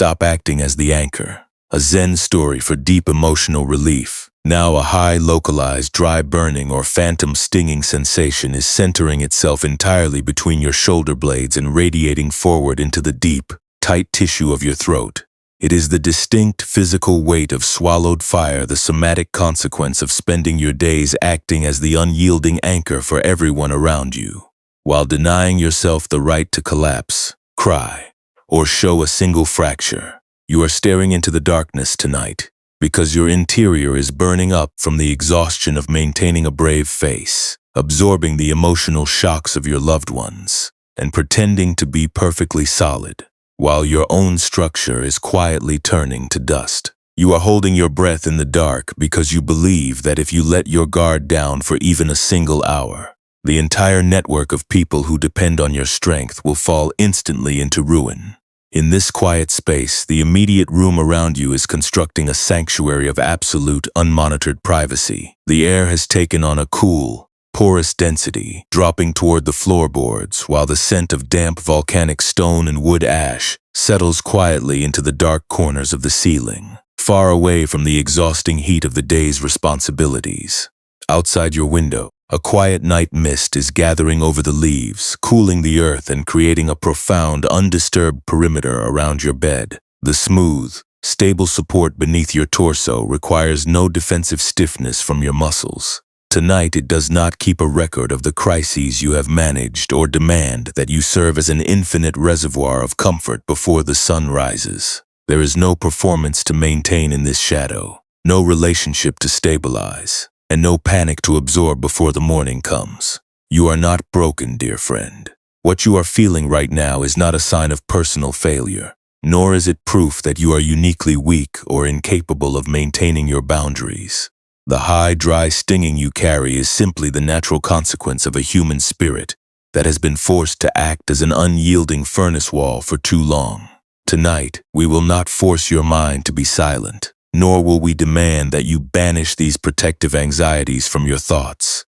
stop acting as the anchor. A Zen story for deep emotional relief. Now a high, localized, dry burning or phantom stinging sensation is centering itself entirely between your shoulder blades and radiating forward into the deep, tight tissue of your throat. It is the distinct physical weight of swallowed fire, the somatic consequence of spending your days acting as the unyielding anchor for everyone around you. While denying yourself the right to collapse, cry, or show a single fracture, you are staring into the darkness tonight, because your interior is burning up from the exhaustion of maintaining a brave face, absorbing the emotional shocks of your loved ones, and pretending to be perfectly solid, while your own structure is quietly turning to dust. You are holding your breath in the dark because you believe that if you let your guard down for even a single hour, the entire network of people who depend on your strength will fall instantly into ruin. In this quiet space, the immediate room around you is constructing a sanctuary of absolute, unmonitored privacy. The air has taken on a cool, porous density, dropping toward the floorboards, while the scent of damp volcanic stone and wood ash settles quietly into the dark corners of the ceiling, far away from the exhausting heat of the day's responsibilities. Outside your window, a quiet night mist is gathering over the leaves, cooling the earth and creating a profound, undisturbed perimeter around your bed. The smooth, stable support beneath your torso requires no defensive stiffness from your muscles. Tonight, it does not keep a record of the crises you have managed or demand that you serve as an infinite reservoir of comfort before the sun rises. There is no performance to maintain in this shadow, no relationship to stabilize, and no panic to absorb before the morning comes. You are not broken, dear friend. What you are feeling right now is not a sign of personal failure, nor is it proof that you are uniquely weak or incapable of maintaining your boundaries. The high, dry stinging you carry is simply the natural consequence of a human spirit that has been forced to act as an unyielding furnace wall for too long. Tonight, we will not force your mind to be silent, nor will we demand that you banish these protective anxieties from your thoughts.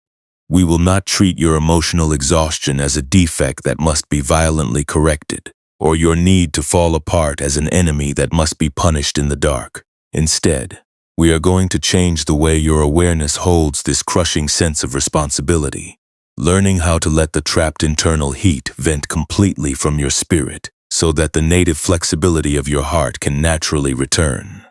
We will not treat your emotional exhaustion as a defect that must be violently corrected, or your need to fall apart as an enemy that must be punished in the dark. Instead, we are going to change the way your awareness holds this crushing sense of responsibility, learning how to let the trapped internal heat vent completely from your spirit so that the native flexibility of your heart can naturally return.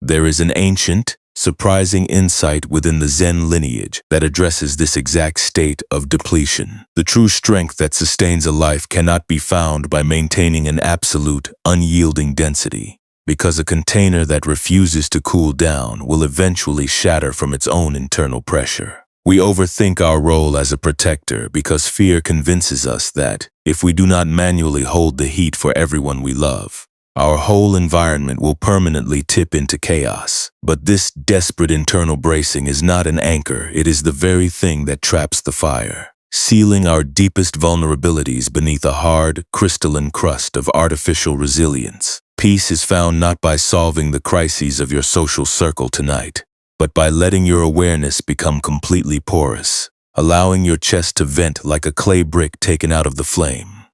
There is an ancient, surprising insight within the Zen lineage that addresses this exact state of depletion. The true strength that sustains a life cannot be found by maintaining an absolute, unyielding density, because a container that refuses to cool down will eventually shatter from its own internal pressure. We overthink our role as a protector because fear convinces us that, if we do not manually hold the heat for everyone we love, our whole environment will permanently tip into chaos. But this desperate internal bracing is not an anchor, it is the very thing that traps the fire, sealing our deepest vulnerabilities beneath a hard, crystalline crust of artificial resilience. Peace is found not by solving the crises of your social circle tonight, but by letting your awareness become completely porous, allowing your chest to vent like a clay brick taken out of the flame.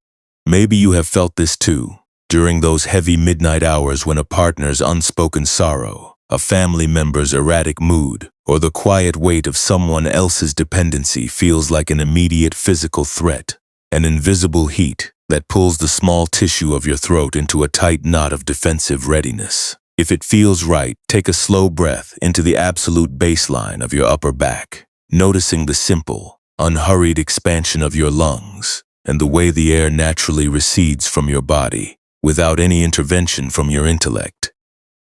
Maybe you have felt this too, during those heavy midnight hours when a partner's unspoken sorrow, a family member's erratic mood, or the quiet weight of someone else's dependency feels like an immediate physical threat, an invisible heat that pulls the small tissue of your throat into a tight knot of defensive readiness. If it feels right, take a slow breath into the absolute baseline of your upper back, noticing the simple, unhurried expansion of your lungs and the way the air naturally recedes from your body, without any intervention from your intellect.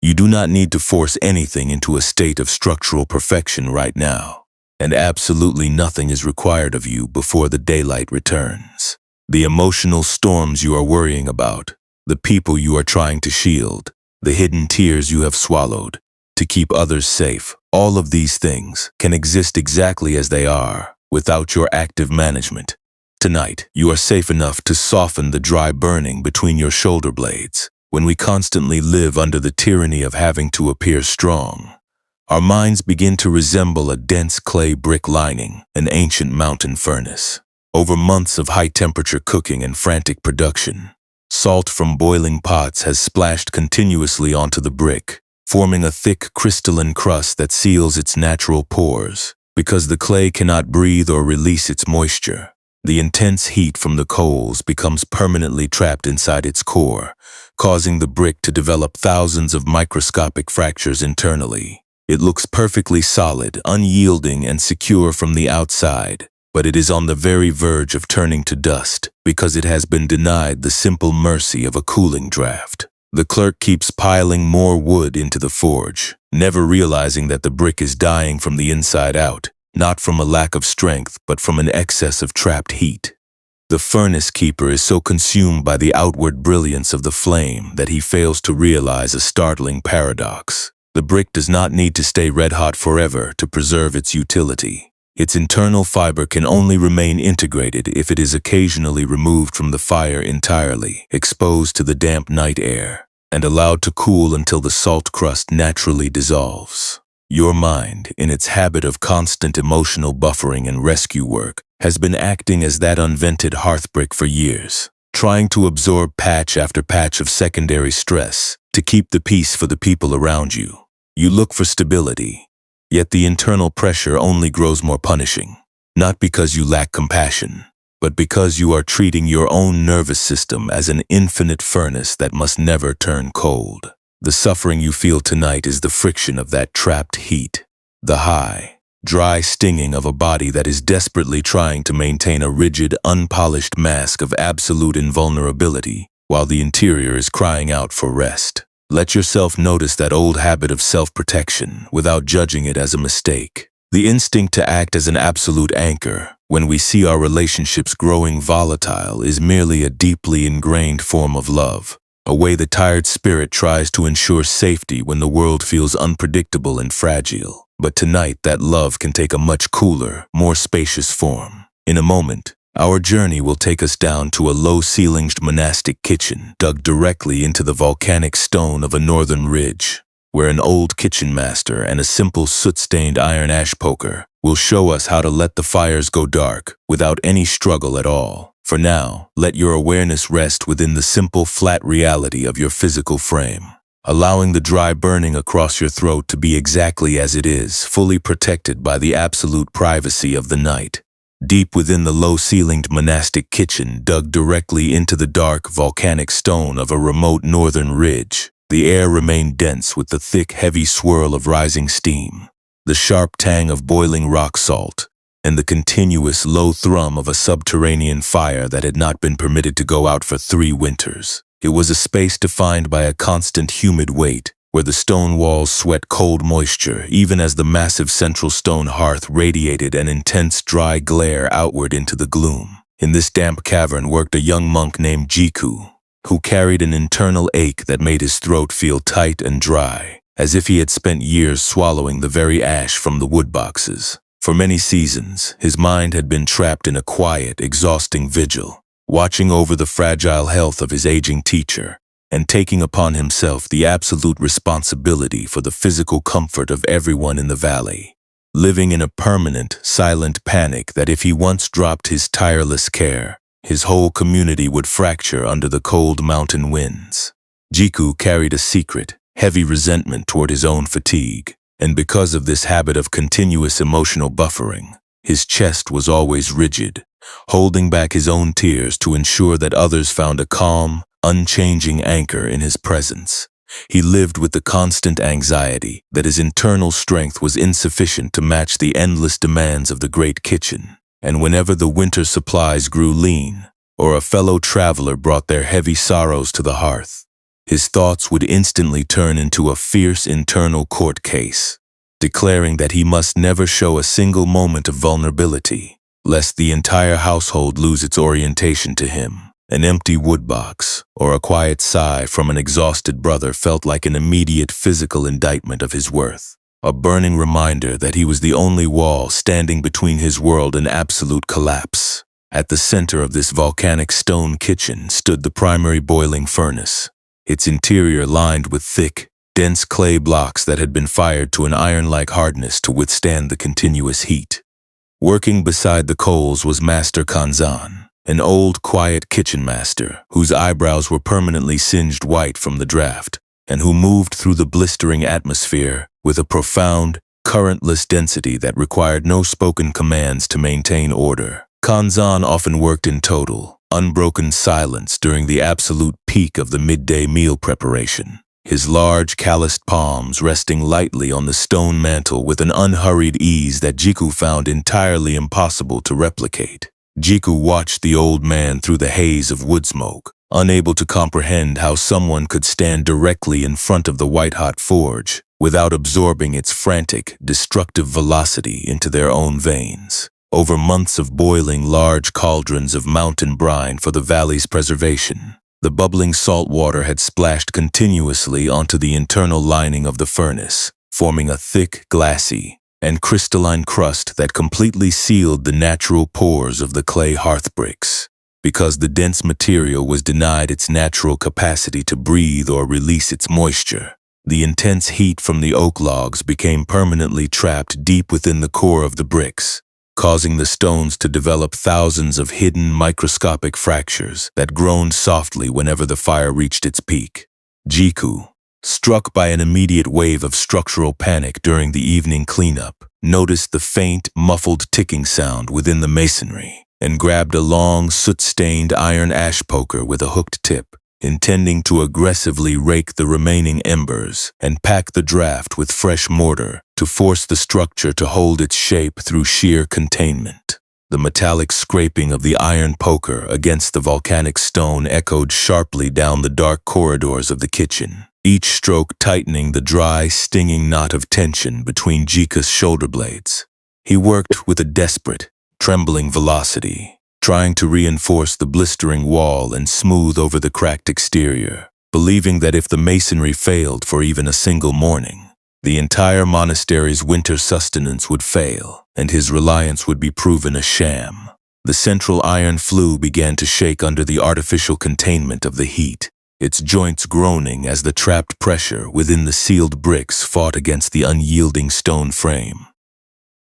You do not need to force anything into a state of structural perfection right now, and absolutely nothing is required of you before the daylight returns. The emotional storms you are worrying about, the people you are trying to shield, the hidden tears you have swallowed to keep others safe, all of these things can exist exactly as they are without your active management. Tonight, you are safe enough to soften the dry burning between your shoulder blades. When we constantly live under the tyranny of having to appear strong, our minds begin to resemble a dense clay brick lining an ancient mountain furnace. Over months of high-temperature cooking and frantic production, Salt from boiling pots has splashed continuously onto the brick, forming a thick crystalline crust that seals its natural pores. Because the clay cannot breathe or release its moisture, the intense heat from the coals becomes permanently trapped inside its core, causing the brick to develop thousands of microscopic fractures internally. It looks perfectly solid, unyielding, and secure from the outside, but it is on the very verge of turning to dust because it has been denied the simple mercy of a cooling draft. The clerk keeps piling more wood into the forge, never realizing that the brick is dying from the inside out, not from a lack of strength, but from an excess of trapped heat. The furnace keeper is so consumed by the outward brilliance of the flame that he fails to realize a startling paradox. The brick does not need to stay red-hot forever to preserve its utility. Its internal fiber can only remain integrated if it is occasionally removed from the fire entirely, exposed to the damp night air, and allowed to cool until the salt crust naturally dissolves. Your mind, in its habit of constant emotional buffering and rescue work, has been acting as that unvented hearth brick for years, trying to absorb patch after patch of secondary stress to keep the peace for the people around you. You look for stability, yet the internal pressure only grows more punishing, not because you lack compassion, but because you are treating your own nervous system as an infinite furnace that must never turn cold. The suffering you feel tonight is the friction of that trapped heat, the high, dry stinging of a body that is desperately trying to maintain a rigid, unpolished mask of absolute invulnerability while the interior is crying out for rest. Let yourself notice that old habit of self-protection without judging it as a mistake. The instinct to act as an absolute anchor when we see our relationships growing volatile is merely a deeply ingrained form of love, a way the tired spirit tries to ensure safety when the world feels unpredictable and fragile. But tonight that love can take a much cooler, more spacious form. In a moment, our journey will take us down to a low-ceilinged monastic kitchen dug directly into the volcanic stone of a northern ridge, where an old kitchen master and a simple soot-stained iron ash poker will show us how to let the fires go dark without any struggle at all. For now, let your awareness rest within the simple, flat reality of your physical frame, allowing the dry burning across your throat to be exactly as it is, fully protected by the absolute privacy of the night. Deep within the low-ceilinged monastic kitchen dug directly into the dark, volcanic stone of a remote northern ridge, the air remained dense with the thick, heavy swirl of rising steam, the sharp tang of boiling rock salt, and the continuous low thrum of a subterranean fire that had not been permitted to go out for 3 winters. It was a space defined by a constant humid weight, where the stone walls sweat cold moisture even as the massive central stone hearth radiated an intense dry glare outward into the gloom. In this damp cavern worked a young monk named Jiku, who carried an internal ache that made his throat feel tight and dry, as if he had spent years swallowing the very ash from the wood boxes. For many seasons, his mind had been trapped in a quiet, exhausting vigil, watching over the fragile health of his aging teacher, and taking upon himself the absolute responsibility for the physical comfort of everyone in the valley, living in a permanent, silent panic that if he once dropped his tireless care, his whole community would fracture under the cold mountain winds. Jiku carried a secret, heavy resentment toward his own fatigue, and because of this habit of continuous emotional buffering, his chest was always rigid, holding back his own tears to ensure that others found a calm, unchanging anchor in his presence. He lived with the constant anxiety that his internal strength was insufficient to match the endless demands of the great kitchen, and whenever the winter supplies grew lean, or a fellow traveler brought their heavy sorrows to the hearth, his thoughts would instantly turn into a fierce internal court case, declaring that he must never show a single moment of vulnerability, lest the entire household lose its orientation to him. An empty woodbox or a quiet sigh from an exhausted brother felt like an immediate physical indictment of his worth, a burning reminder that he was the only wall standing between his world and absolute collapse. At the center of this volcanic stone kitchen stood the primary boiling furnace, its interior lined with thick, dense clay blocks that had been fired to an iron-like hardness to withstand the continuous heat. Working beside the coals was Master Kanzan, an old, quiet kitchen master whose eyebrows were permanently singed white from the draft, and who moved through the blistering atmosphere with a profound, currentless density that required no spoken commands to maintain order. Kanzan often worked in total, unbroken silence during the absolute peak of the midday meal preparation, his large, calloused palms resting lightly on the stone mantel with an unhurried ease that Jiku found entirely impossible to replicate. Jiku watched the old man through the haze of wood smoke, unable to comprehend how someone could stand directly in front of the white-hot forge without absorbing its frantic, destructive velocity into their own veins. Over months of boiling large cauldrons of mountain brine for the valley's preservation, the bubbling salt water had splashed continuously onto the internal lining of the furnace, forming a thick, glassy, and crystalline crust that completely sealed the natural pores of the clay hearth bricks. Because the dense material was denied its natural capacity to breathe or release its moisture, the intense heat from the oak logs became permanently trapped deep within the core of the bricks, causing the stones to develop thousands of hidden microscopic fractures that groaned softly whenever the fire reached its peak. Jiku, struck by an immediate wave of structural panic during the evening cleanup, noticed the faint, muffled ticking sound within the masonry and grabbed a long, soot-stained iron ash poker with a hooked tip, intending to aggressively rake the remaining embers and pack the draft with fresh mortar to force the structure to hold its shape through sheer containment. The metallic scraping of the iron poker against the volcanic stone echoed sharply down the dark corridors of the kitchen, each stroke tightening the dry, stinging knot of tension between Jika's shoulder blades. He worked with a desperate, trembling velocity, trying to reinforce the blistering wall and smooth over the cracked exterior, believing that if the masonry failed for even a single morning, the entire monastery's winter sustenance would fail, and his reliance would be proven a sham. The central iron flue began to shake under the artificial containment of the heat, its joints groaning as the trapped pressure within the sealed bricks fought against the unyielding stone frame.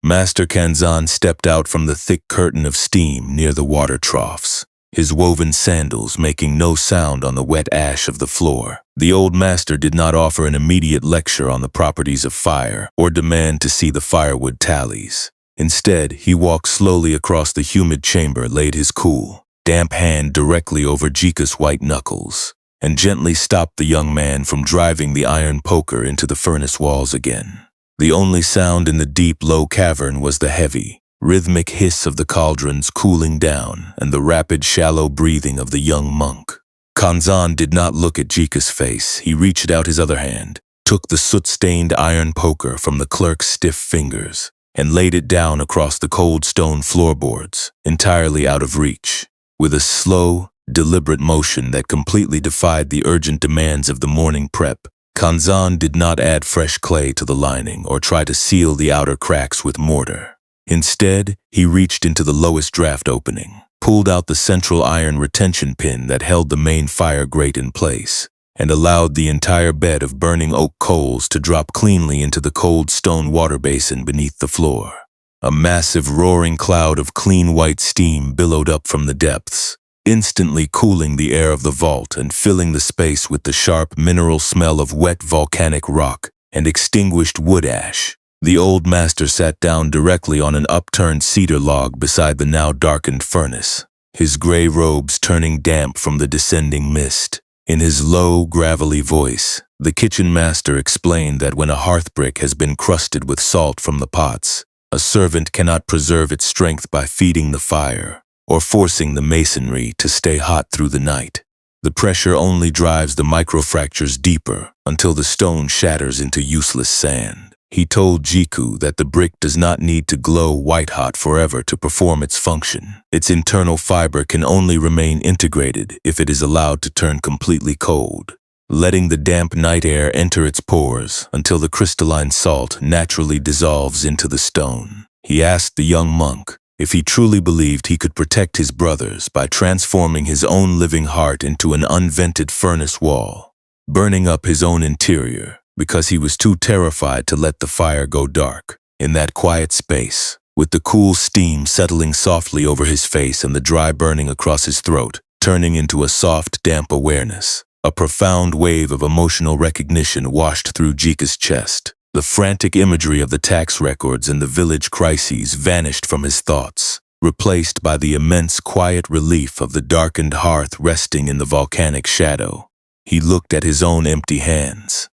Master Kanzan stepped out from the thick curtain of steam near the water troughs, his woven sandals making no sound on the wet ash of the floor. The old master did not offer an immediate lecture on the properties of fire or demand to see the firewood tallies. Instead, he walked slowly across the humid chamber, laid his cool, damp hand directly over Jika's white knuckles, and gently stopped the young man from driving the iron poker into the furnace walls again. The only sound in the deep, low cavern was the heavy, rhythmic hiss of the cauldrons cooling down and the rapid, shallow breathing of the young monk. Kanzan did not look at Jika's face. He reached out his other hand, took the soot-stained iron poker from the clerk's stiff fingers, and laid it down across the cold stone floorboards, entirely out of reach. With a slow, deliberate motion that completely defied the urgent demands of the morning prep, Kanzan did not add fresh clay to the lining or try to seal the outer cracks with mortar. Instead, he reached into the lowest draft opening, pulled out the central iron retention pin that held the main fire grate in place, and allowed the entire bed of burning oak coals to drop cleanly into the cold stone water basin beneath the floor. A massive roaring cloud of clean white steam billowed up from the depths, instantly cooling the air of the vault and filling the space with the sharp mineral smell of wet volcanic rock and extinguished wood ash. The old master sat down directly on an upturned cedar log beside the now darkened furnace, his gray robes turning damp from the descending mist. In his low, gravelly voice, the kitchen master explained that when a hearth brick has been crusted with salt from the pots, a servant cannot preserve its strength by feeding the fire or forcing the masonry to stay hot through the night. The pressure only drives the microfractures deeper until the stone shatters into useless sand. He told Jiku that the brick does not need to glow white-hot forever to perform its function. Its internal fiber can only remain integrated if it is allowed to turn completely cold, letting the damp night air enter its pores until the crystalline salt naturally dissolves into the stone. He asked the young monk if he truly believed he could protect his brothers by transforming his own living heart into an unvented furnace wall, burning up his own interior because he was too terrified to let the fire go dark. In that quiet space, with the cool steam settling softly over his face and the dry burning across his throat, turning into a soft, damp awareness. A profound wave of emotional recognition washed through Jika's chest. The frantic imagery of the tax records and the village crises vanished from his thoughts, replaced by the immense quiet relief of the darkened hearth resting in the volcanic shadow. He looked at his own empty hands,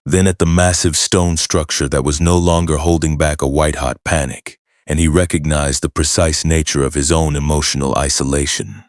then at the massive stone structure that was no longer holding back a white-hot panic, and he recognized the precise nature of his own emotional isolation.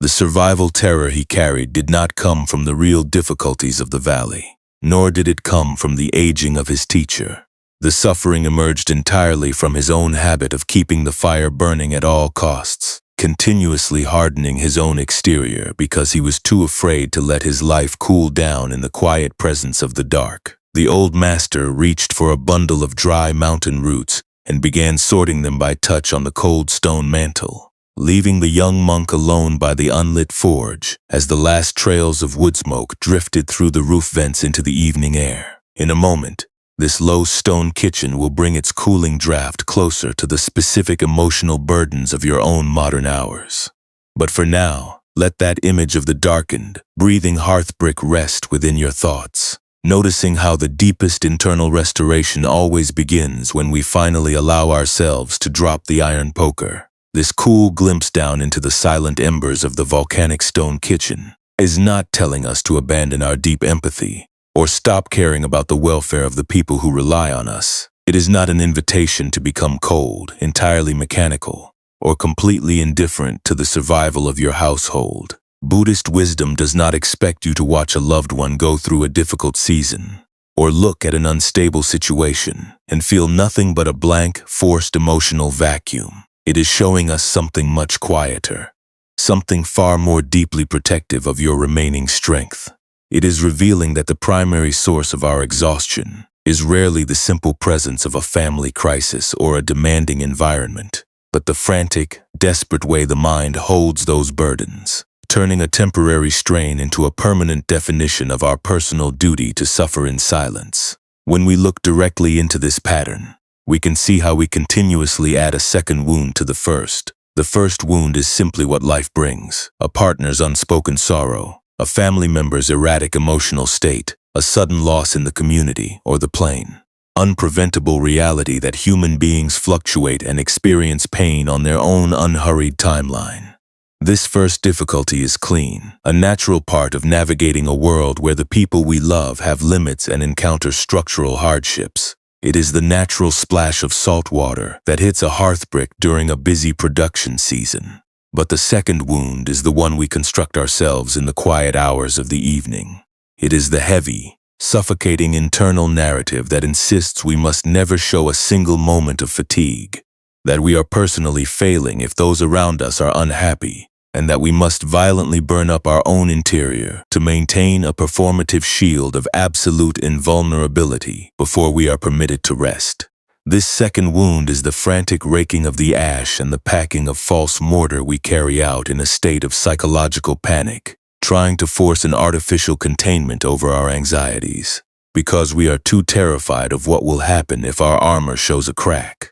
The survival terror he carried did not come from the real difficulties of the valley, nor did it come from the aging of his teacher. The suffering emerged entirely from his own habit of keeping the fire burning at all costs, continuously hardening his own exterior because he was too afraid to let his life cool down in the quiet presence of the dark. The old master reached for a bundle of dry mountain roots and began sorting them by touch on the cold stone mantle, leaving the young monk alone by the unlit forge as the last trails of wood smoke drifted through the roof vents into the evening air. In a moment, this low stone kitchen will bring its cooling draft closer to the specific emotional burdens of your own modern hours. But for now, let that image of the darkened, breathing hearth brick rest within your thoughts, noticing how the deepest internal restoration always begins when we finally allow ourselves to drop the iron poker. This cool glimpse down into the silent embers of the volcanic stone kitchen is not telling us to abandon our deep empathy or stop caring about the welfare of the people who rely on us. It is not an invitation to become cold, entirely mechanical, or completely indifferent to the survival of your household. Buddhist wisdom does not expect you to watch a loved one go through a difficult season, or look at an unstable situation and feel nothing but a blank, forced emotional vacuum. It is showing us something much quieter, something far more deeply protective of your remaining strength. It is revealing that the primary source of our exhaustion is rarely the simple presence of a family crisis or a demanding environment, but the frantic, desperate way the mind holds those burdens, turning a temporary strain into a permanent definition of our personal duty to suffer in silence. When we look directly into this pattern, we can see how we continuously add a second wound to the first. The first wound is simply what life brings: a partner's unspoken sorrow, a family member's erratic emotional state, a sudden loss in the community or the plain. Unpreventable reality that human beings fluctuate and experience pain on their own unhurried timeline. This first difficulty is clean, a natural part of navigating a world where the people we love have limits and encounter structural hardships. It is the natural splash of salt water that hits a hearthbrick during a busy production season. But the second wound is the one we construct ourselves in the quiet hours of the evening. It is the heavy, suffocating internal narrative that insists we must never show a single moment of fatigue, that we are personally failing if those around us are unhappy, and that we must violently burn up our own interior to maintain a performative shield of absolute invulnerability before we are permitted to rest. This second wound is the frantic raking of the ash and the packing of false mortar we carry out in a state of psychological panic, trying to force an artificial containment over our anxieties, because we are too terrified of what will happen if our armor shows a crack.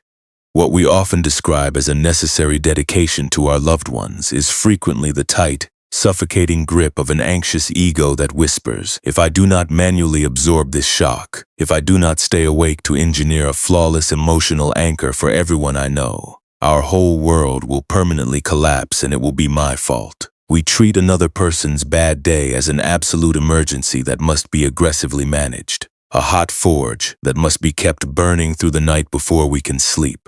What we often describe as a necessary dedication to our loved ones is frequently the tight, suffocating grip of an anxious ego that whispers, if I do not manually absorb this shock, if I do not stay awake to engineer a flawless emotional anchor for everyone I know, our whole world will permanently collapse and it will be my fault. We treat another person's bad day as an absolute emergency that must be aggressively managed, a hot forge that must be kept burning through the night before we can sleep.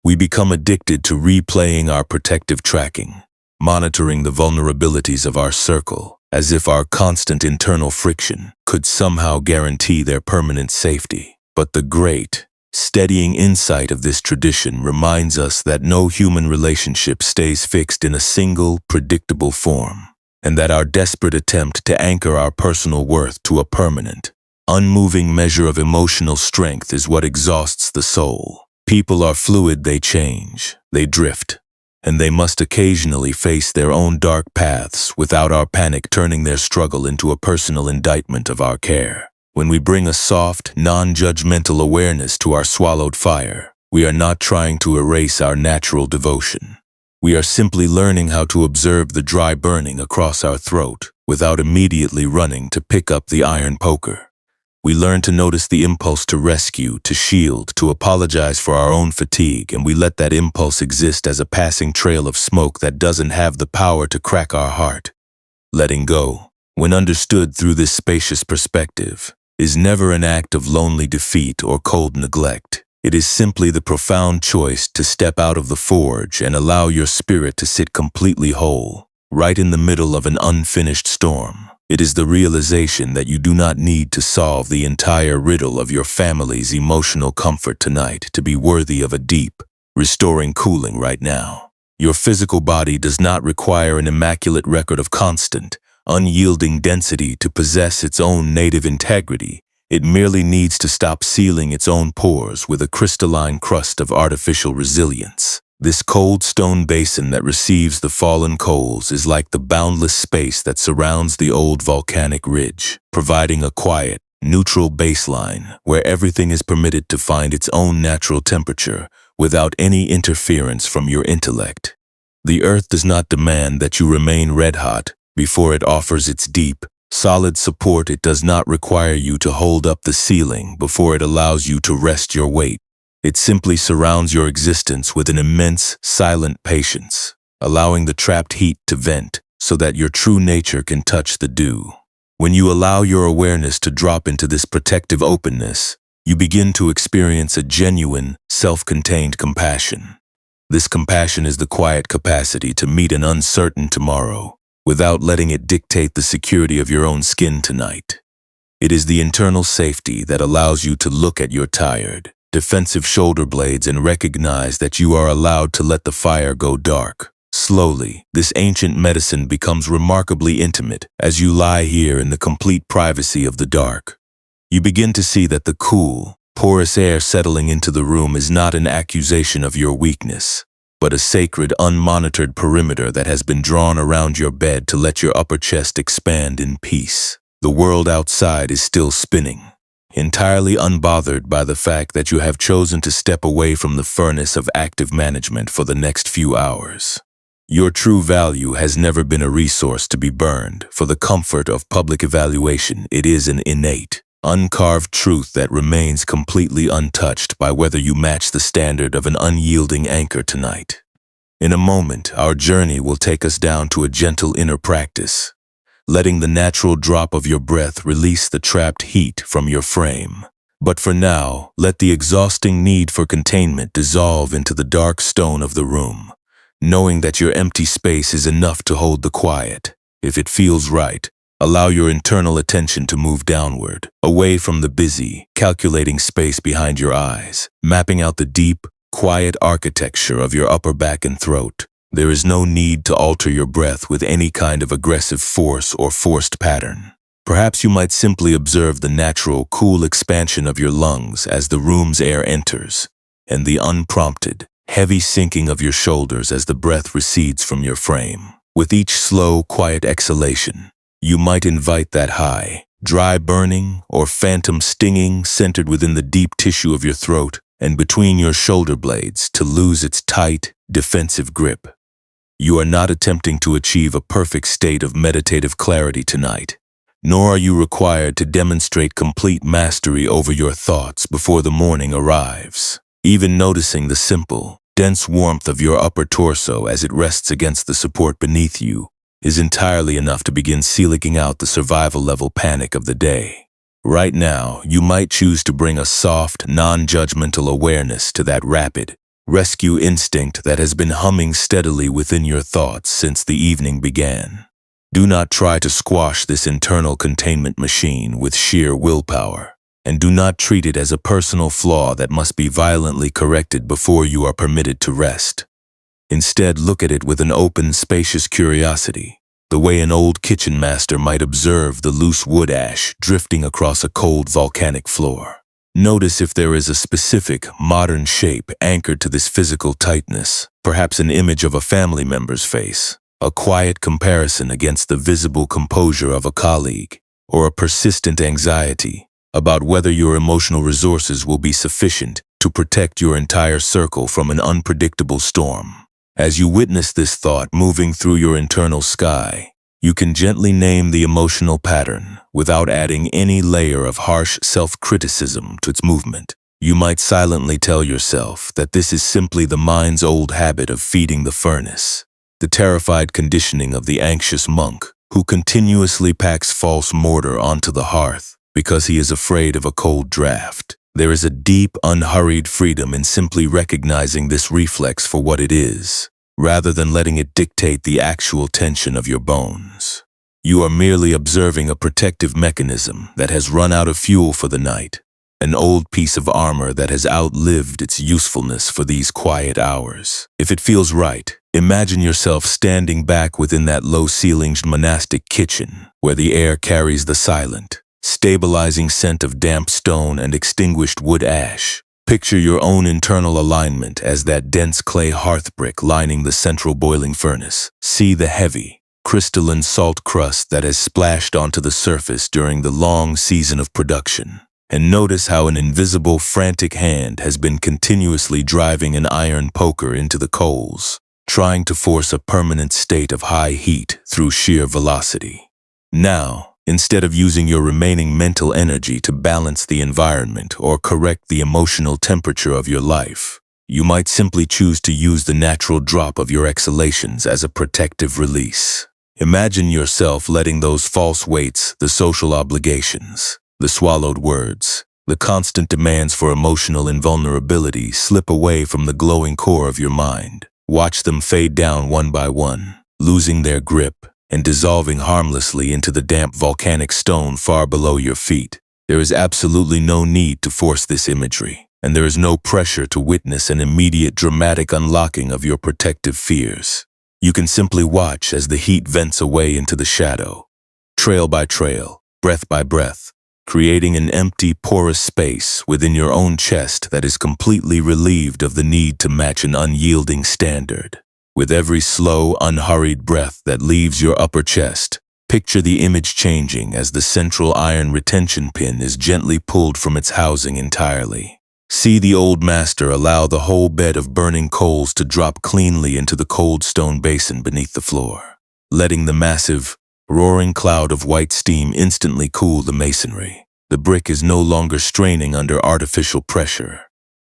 We become addicted to replaying our protective tracking, monitoring the vulnerabilities of our circle, as if our constant internal friction could somehow guarantee their permanent safety. But the great, steadying insight of this tradition reminds us that no human relationship stays fixed in a single, predictable form, and that our desperate attempt to anchor our personal worth to a permanent, unmoving measure of emotional strength is what exhausts the soul. People are fluid, they change, they drift, and they must occasionally face their own dark paths without our panic turning their struggle into a personal indictment of our care. When we bring a soft, non-judgmental awareness to our swallowed fire, We are not trying to erase our natural devotion. We are simply learning how to observe the dry burning across our throat without immediately running to pick up the iron poker. We learn to notice the impulse to rescue, to shield, to apologize for our own fatigue, and we let that impulse exist as a passing trail of smoke that doesn't have the power to crack our heart. Letting go, when understood through this spacious perspective, is never an act of lonely defeat or cold neglect. It is simply the profound choice to step out of the forge and allow your spirit to sit completely whole, right in the middle of an unfinished storm. It is the realization that you do not need to solve the entire riddle of your family's emotional comfort tonight to be worthy of a deep, restoring cooling right now. Your physical body does not require an immaculate record of constant, unyielding density to possess its own native integrity. It merely needs to stop sealing its own pores with a crystalline crust of artificial resilience. This cold stone basin that receives the fallen coals is like the boundless space that surrounds the old volcanic ridge, providing a quiet, neutral baseline where everything is permitted to find its own natural temperature without any interference from your intellect. The earth does not demand that you remain red-hot before it offers its deep, solid support. It does not require you to hold up the ceiling before it allows you to rest your weight. It simply surrounds your existence with an immense, silent patience, allowing the trapped heat to vent so that your true nature can touch the dew. When you allow your awareness to drop into this protective openness, you begin to experience a genuine, self-contained compassion. This compassion is the quiet capacity to meet an uncertain tomorrow without letting it dictate the security of your own skin tonight. It is the internal safety that allows you to look at your tired, defensive shoulder blades and recognize that you are allowed to let the fire go dark. Slowly, this ancient medicine becomes remarkably intimate as you lie here in the complete privacy of the dark. You begin to see that the cool, porous air settling into the room is not an accusation of your weakness, but a sacred, unmonitored perimeter that has been drawn around your bed to let your upper chest expand in peace. The world outside is still spinning, entirely unbothered by the fact that you have chosen to step away from the furnace of active management for the next few hours. Your true value has never been a resource to be burned for the comfort of public evaluation. It is an innate, uncarved truth that remains completely untouched by whether you match the standard of an unyielding anchor tonight. In a moment, our journey will take us down to a gentle inner practice, letting the natural drop of your breath release the trapped heat from your frame. But for now, let the exhausting need for containment dissolve into the dark stone of the room, knowing that your empty space is enough to hold the quiet. If it feels right, allow your internal attention to move downward, away from the busy, calculating space behind your eyes, mapping out the deep, quiet architecture of your upper back and throat. There is no need to alter your breath with any kind of aggressive force or forced pattern. Perhaps you might simply observe the natural, cool expansion of your lungs as the room's air enters, and the unprompted, heavy sinking of your shoulders as the breath recedes from your frame. With each slow, quiet exhalation, you might invite that high, dry burning or phantom stinging centered within the deep tissue of your throat and between your shoulder blades to lose its tight, defensive grip. You are not attempting to achieve a perfect state of meditative clarity tonight, nor are you required to demonstrate complete mastery over your thoughts before the morning arrives. Even noticing the simple, dense warmth of your upper torso as it rests against the support beneath you is entirely enough to begin sealing out the survival-level panic of the day. Right now, you might choose to bring a soft, non-judgmental awareness to that rapid, rescue instinct that has been humming steadily within your thoughts since the evening began. Do not try to squash this internal containment machine with sheer willpower, and do not treat it as a personal flaw that must be violently corrected before you are permitted to rest. Instead, look at it with an open, spacious curiosity, the way an old kitchen master might observe the loose wood ash drifting across a cold volcanic floor. Notice if there is a specific, modern shape anchored to this physical tightness, perhaps an image of a family member's face, a quiet comparison against the visible composure of a colleague, or a persistent anxiety about whether your emotional resources will be sufficient to protect your entire circle from an unpredictable storm. As you witness this thought moving through your internal sky, you can gently name the emotional pattern without adding any layer of harsh self-criticism to its movement. You might silently tell yourself that this is simply the mind's old habit of feeding the furnace, the terrified conditioning of the anxious monk who continuously packs false mortar onto the hearth because he is afraid of a cold draft. There is a deep, unhurried freedom in simply recognizing this reflex for what it is, rather than letting it dictate the actual tension of your bones. You are merely observing a protective mechanism that has run out of fuel for the night, an old piece of armor that has outlived its usefulness for these quiet hours. If it feels right, imagine yourself standing back within that low-ceilinged monastic kitchen where the air carries the silent, stabilizing scent of damp stone and extinguished wood ash. Picture your own internal alignment as that dense clay hearth brick lining the central boiling furnace. See the heavy, crystalline salt crust that has splashed onto the surface during the long season of production. And notice how an invisible, frantic hand has been continuously driving an iron poker into the coals, trying to force a permanent state of high heat through sheer velocity. Now, instead of using your remaining mental energy to balance the environment or correct the emotional temperature of your life, you might simply choose to use the natural drop of your exhalations as a protective release. Imagine yourself letting those false weights, the social obligations, the swallowed words, the constant demands for emotional invulnerability slip away from the glowing core of your mind. Watch them fade down one by one, losing their grip and dissolving harmlessly into the damp volcanic stone far below your feet. There is absolutely no need to force this imagery, and there is no pressure to witness an immediate dramatic unlocking of your protective fears. You can simply watch as the heat vents away into the shadow, trail by trail, breath by breath, creating an empty, porous space within your own chest that is completely relieved of the need to match an unyielding standard. With every slow, unhurried breath that leaves your upper chest, picture the image changing as the central iron retention pin is gently pulled from its housing entirely. See the old master allow the whole bed of burning coals to drop cleanly into the cold stone basin beneath the floor, letting the massive, roaring cloud of white steam instantly cool the masonry. The brick is no longer straining under artificial pressure.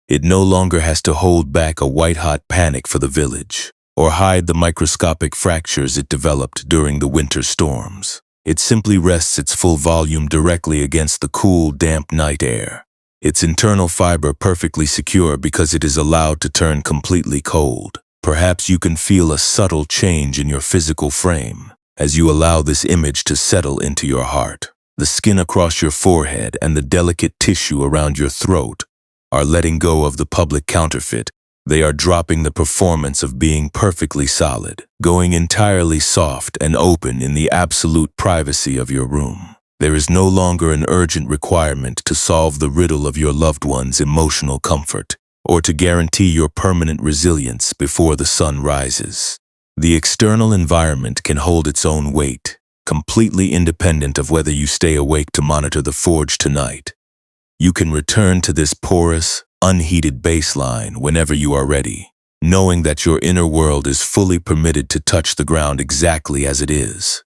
It no longer has to hold back a white-hot panic for the village, or hide the microscopic fractures it developed during the winter storms. It simply rests its full volume directly against the cool, damp night air, its internal fiber perfectly secure because it is allowed to turn completely cold. Perhaps you can feel a subtle change in your physical frame as you allow this image to settle into your heart. The skin across your forehead and the delicate tissue around your throat are letting go of the public counterfeit. They are dropping the performance of being perfectly solid, going entirely soft and open in the absolute privacy of your room. There is no longer an urgent requirement to solve the riddle of your loved one's emotional comfort, or to guarantee your permanent resilience before the sun rises. The external environment can hold its own weight, completely independent of whether you stay awake to monitor the forge tonight. You can return to this porous, unheated baseline whenever you are ready, knowing that your inner world is fully permitted to touch the ground exactly as it is.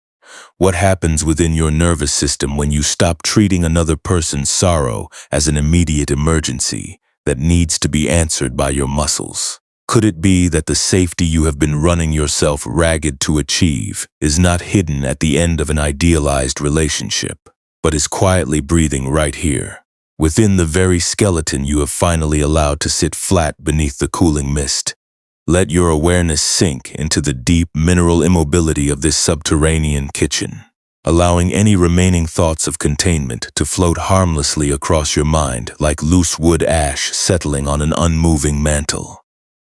What happens within your nervous system when you stop treating another person's sorrow as an immediate emergency that needs to be answered by your muscles? Could it be that the safety you have been running yourself ragged to achieve is not hidden at the end of an idealized relationship, but is quietly breathing right here, within the very skeleton you have finally allowed to sit flat beneath the cooling mist? Let your awareness sink into the deep mineral immobility of this subterranean kitchen, allowing any remaining thoughts of containment to float harmlessly across your mind like loose wood ash settling on an unmoving mantle.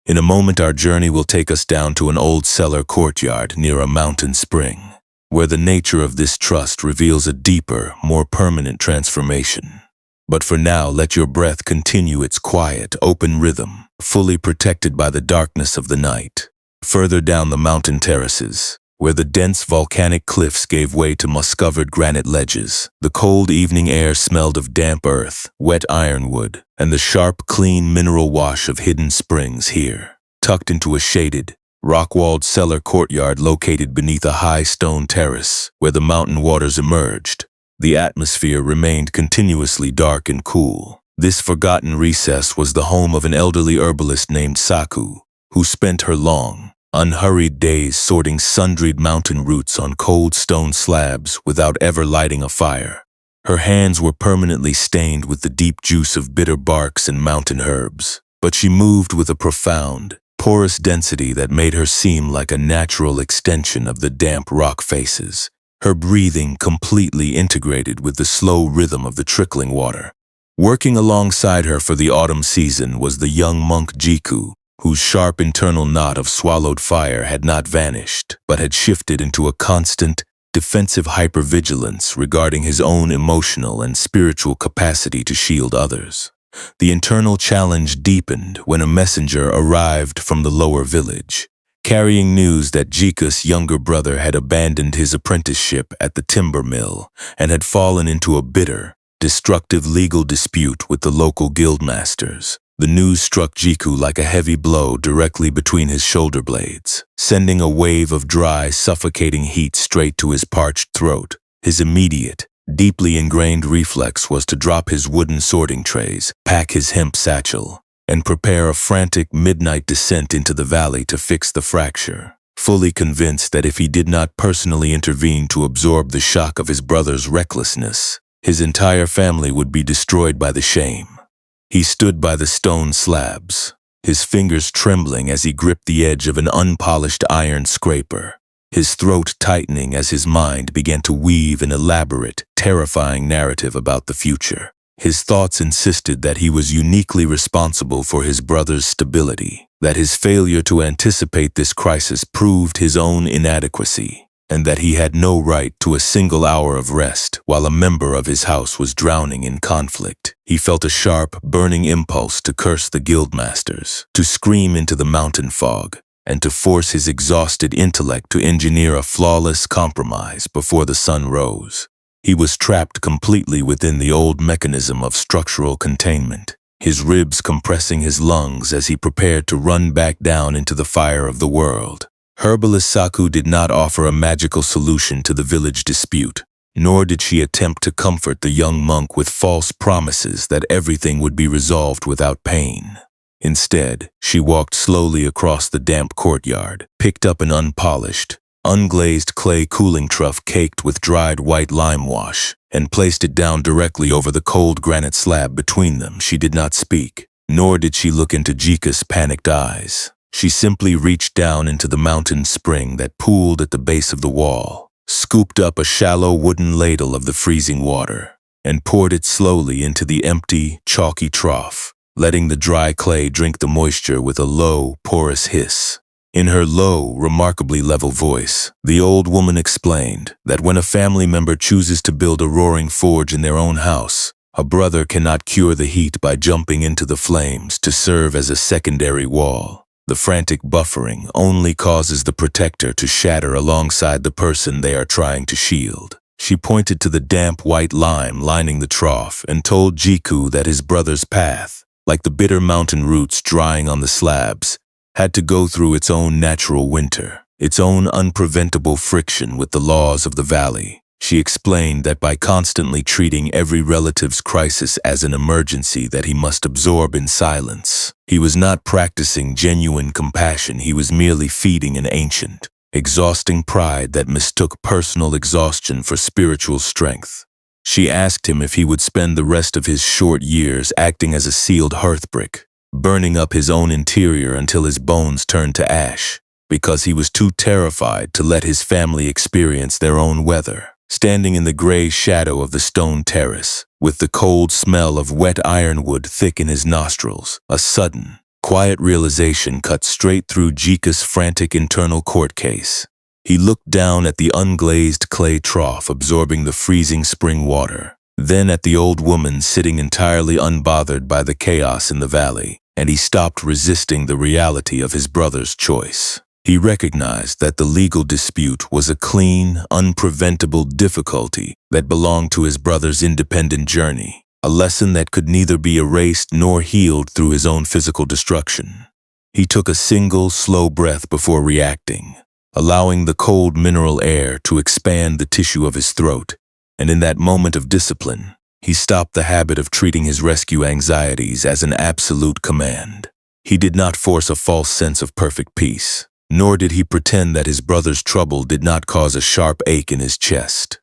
In a moment, our journey will take us down to an old cellar courtyard near a mountain spring, where the nature of this trust reveals a deeper, more permanent transformation. But for now, let your breath continue its quiet, open rhythm, fully protected by the darkness of the night. Further down the mountain terraces, where the dense volcanic cliffs gave way to moss-covered granite ledges. The cold evening air smelled of damp earth, wet ironwood, and the sharp, clean mineral wash of hidden springs here. Tucked into a shaded, rock-walled cellar courtyard located beneath a high stone terrace where the mountain waters emerged, the atmosphere remained continuously dark and cool. This forgotten recess was the home of an elderly herbalist named Saku, who spent her long, unhurried days sorting sundry mountain roots on cold stone slabs without ever lighting a fire. Her hands were permanently stained with the deep juice of bitter barks and mountain herbs, but she moved with a profound, porous density that made her seem like a natural extension of the damp rock faces, her breathing completely integrated with the slow rhythm of the trickling water. Working alongside her for the autumn season was the young monk Jiku, whose sharp internal knot of swallowed fire had not vanished, but had shifted into a constant, defensive hypervigilance regarding his own emotional and spiritual capacity to shield others. The internal challenge deepened when a messenger arrived from the lower village, carrying news that Jiku's younger brother had abandoned his apprenticeship at the timber mill and had fallen into a bitter, destructive legal dispute with the local guildmasters. The news struck Jiku like a heavy blow directly between his shoulder blades, sending a wave of dry, suffocating heat straight to his parched throat. His immediate, deeply ingrained reflex was to drop his wooden sorting trays, pack his hemp satchel, and prepare a frantic midnight descent into the valley to fix the fracture, fully convinced that if he did not personally intervene to absorb the shock of his brother's recklessness, his entire family would be destroyed by the shame. He stood by the stone slabs, his fingers trembling as he gripped the edge of an unpolished iron scraper, his throat tightening as his mind began to weave an elaborate, terrifying narrative about the future. His thoughts insisted that he was uniquely responsible for his brother's stability, that his failure to anticipate this crisis proved his own inadequacy, and that he had no right to a single hour of rest while a member of his house was drowning in conflict. He felt a sharp, burning impulse to curse the guildmasters, to scream into the mountain fog, and to force his exhausted intellect to engineer a flawless compromise before the sun rose. He was trapped completely within the old mechanism of structural containment, his ribs compressing his lungs as he prepared to run back down into the fire of the world. Herbalist Saku did not offer a magical solution to the village dispute, nor did she attempt to comfort the young monk with false promises that everything would be resolved without pain. Instead, she walked slowly across the damp courtyard, picked up an unpolished, unglazed clay cooling trough caked with dried white lime wash, and placed it down directly over the cold granite slab between them. She did not speak, nor did she look into Jika's panicked eyes. She simply reached down into the mountain spring that pooled at the base of the wall, scooped up a shallow wooden ladle of the freezing water, and poured it slowly into the empty, chalky trough, letting the dry clay drink the moisture with a low, porous hiss. In her low, remarkably level voice, the old woman explained that when a family member chooses to build a roaring forge in their own house, a brother cannot cure the heat by jumping into the flames to serve as a secondary wall. The frantic buffering only causes the protector to shatter alongside the person they are trying to shield. She pointed to the damp white lime lining the trough and told Jiku that his brother's path, like the bitter mountain roots drying on the slabs, had to go through its own natural winter, its own unpreventable friction with the laws of the valley. She explained that by constantly treating every relative's crisis as an emergency that he must absorb in silence, he was not practicing genuine compassion. He was merely feeding an ancient, exhausting pride that mistook personal exhaustion for spiritual strength. She asked him if he would spend the rest of his short years acting as a sealed hearthbrick, burning up his own interior until his bones turned to ash, because he was too terrified to let his family experience their own weather. Standing in the gray shadow of the stone terrace, with the cold smell of wet ironwood thick in his nostrils, a sudden, quiet realization cut straight through Jika's frantic internal court case. He looked down at the unglazed clay trough absorbing the freezing spring water, then at the old woman sitting entirely unbothered by the chaos in the valley, and he stopped resisting the reality of his brother's choice. He recognized that the legal dispute was a clean, unpreventable difficulty that belonged to his brother's independent journey, a lesson that could neither be erased nor healed through his own physical destruction. He took a single, slow breath before reacting, allowing the cold mineral air to expand the tissue of his throat, and in that moment of discipline, he stopped the habit of treating his rescue anxieties as an absolute command. He did not force a false sense of perfect peace, nor did he pretend that his brother's trouble did not cause a sharp ache in his chest.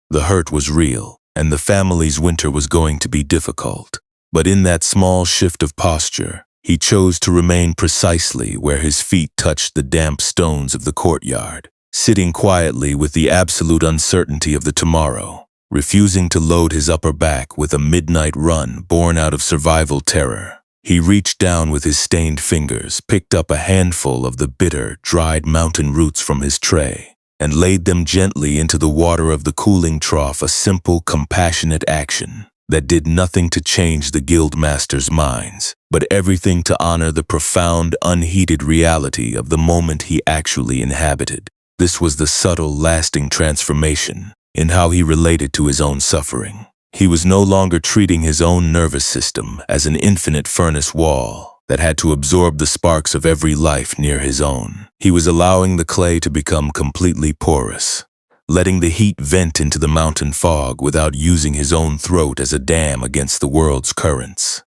The hurt was real, and the family's winter was going to be difficult. But in that small shift of posture, he chose to remain precisely where his feet touched the damp stones of the courtyard, sitting quietly with the absolute uncertainty of the tomorrow, refusing to load his upper back with a midnight run born out of survival terror. He reached down with his stained fingers, picked up a handful of the bitter, dried mountain roots from his tray, and laid them gently into the water of the cooling trough, a simple, compassionate action that did nothing to change the guildmaster's minds, but everything to honor the profound, unheeded reality of the moment he actually inhabited. This was the subtle, lasting transformation in how he related to his own suffering. He was no longer treating his own nervous system as an infinite furnace wall that had to absorb the sparks of every life near his own. He was allowing the clay to become completely porous, letting the heat vent into the mountain fog without using his own throat as a dam against the world's currents.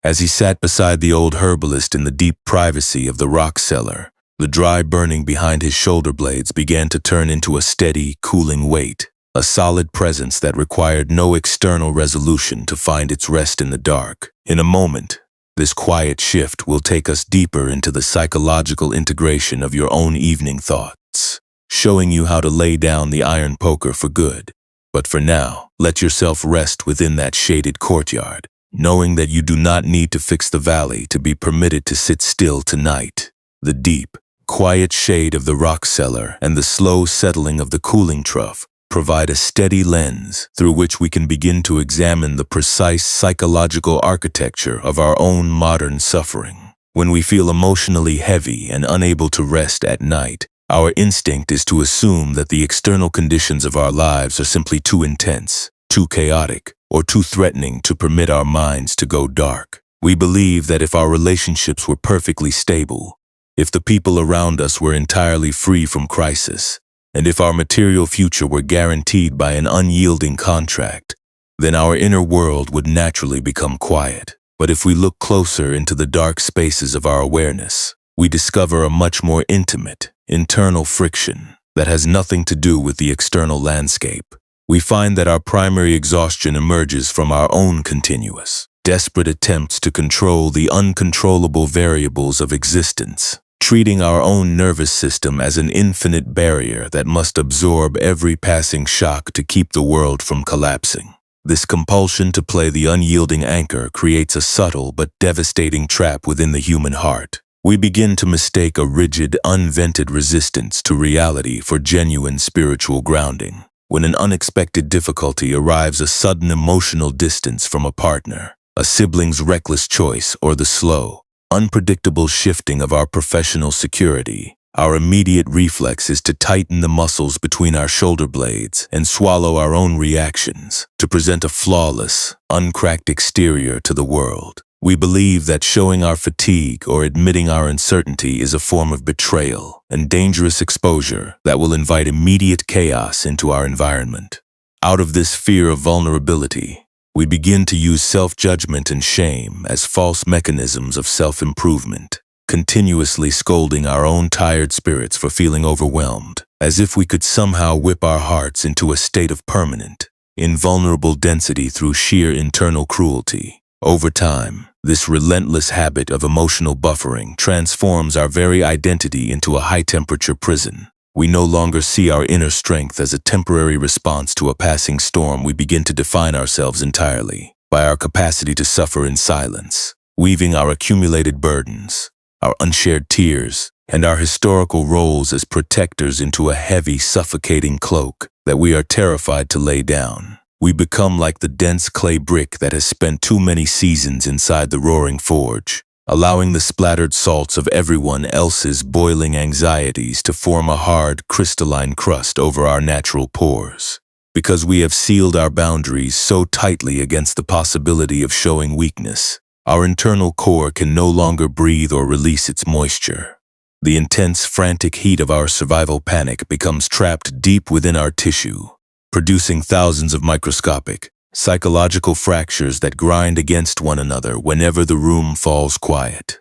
As he sat beside the old herbalist in the deep privacy of the rock cellar, the dry burning behind his shoulder blades began to turn into a steady, cooling weight, a solid presence that required no external resolution to find its rest in the dark. In a moment, this quiet shift will take us deeper into the psychological integration of your own evening thoughts, showing you how to lay down the iron poker for good. But for now, let yourself rest within that shaded courtyard, knowing that you do not need to fix the valley to be permitted to sit still tonight. The deep, quiet shade of the rock cellar and the slow settling of the cooling trough provide a steady lens through which we can begin to examine the precise psychological architecture of our own modern suffering. When we feel emotionally heavy and unable to rest at night, our instinct is to assume that the external conditions of our lives are simply too intense, too chaotic, or too threatening to permit our minds to go dark. We believe that if our relationships were perfectly stable, if the people around us were entirely free from crisis, and if our material future were guaranteed by an unyielding contract, then our inner world would naturally become quiet. But if we look closer into the dark spaces of our awareness, we discover a much more intimate, internal friction that has nothing to do with the external landscape. We find that our primary exhaustion emerges from our own continuous, desperate attempts to control the uncontrollable variables of existence, treating our own nervous system as an infinite barrier that must absorb every passing shock to keep the world from collapsing. This compulsion to play the unyielding anchor creates a subtle but devastating trap within the human heart. We begin to mistake a rigid, unvented resistance to reality for genuine spiritual grounding. When an unexpected difficulty arrives, a sudden emotional distance from a partner, a sibling's reckless choice, or the slow, unpredictable shifting of our professional security, our immediate reflex is to tighten the muscles between our shoulder blades and swallow our own reactions to present a flawless, uncracked exterior to the world. We believe that showing our fatigue or admitting our uncertainty is a form of betrayal and dangerous exposure that will invite immediate chaos into our environment. Out of this fear of vulnerability, we begin to use self-judgment and shame as false mechanisms of self-improvement, continuously scolding our own tired spirits for feeling overwhelmed, as if we could somehow whip our hearts into a state of permanent, invulnerable density through sheer internal cruelty. Over time, this relentless habit of emotional buffering transforms our very identity into a high-temperature prison. We no longer see our inner strength as a temporary response to a passing storm. We begin to define ourselves entirely by our capacity to suffer in silence, weaving our accumulated burdens, our unshared tears, and our historical roles as protectors into a heavy, suffocating cloak that we are terrified to lay down. We become like the dense clay brick that has spent too many seasons inside the roaring forge, allowing the splattered salts of everyone else's boiling anxieties to form a hard, crystalline crust over our natural pores. Because we have sealed our boundaries so tightly against the possibility of showing weakness, our internal core can no longer breathe or release its moisture. The intense, frantic heat of our survival panic becomes trapped deep within our tissue, producing thousands of microscopic, psychological fractures that grind against one another whenever the room falls quiet.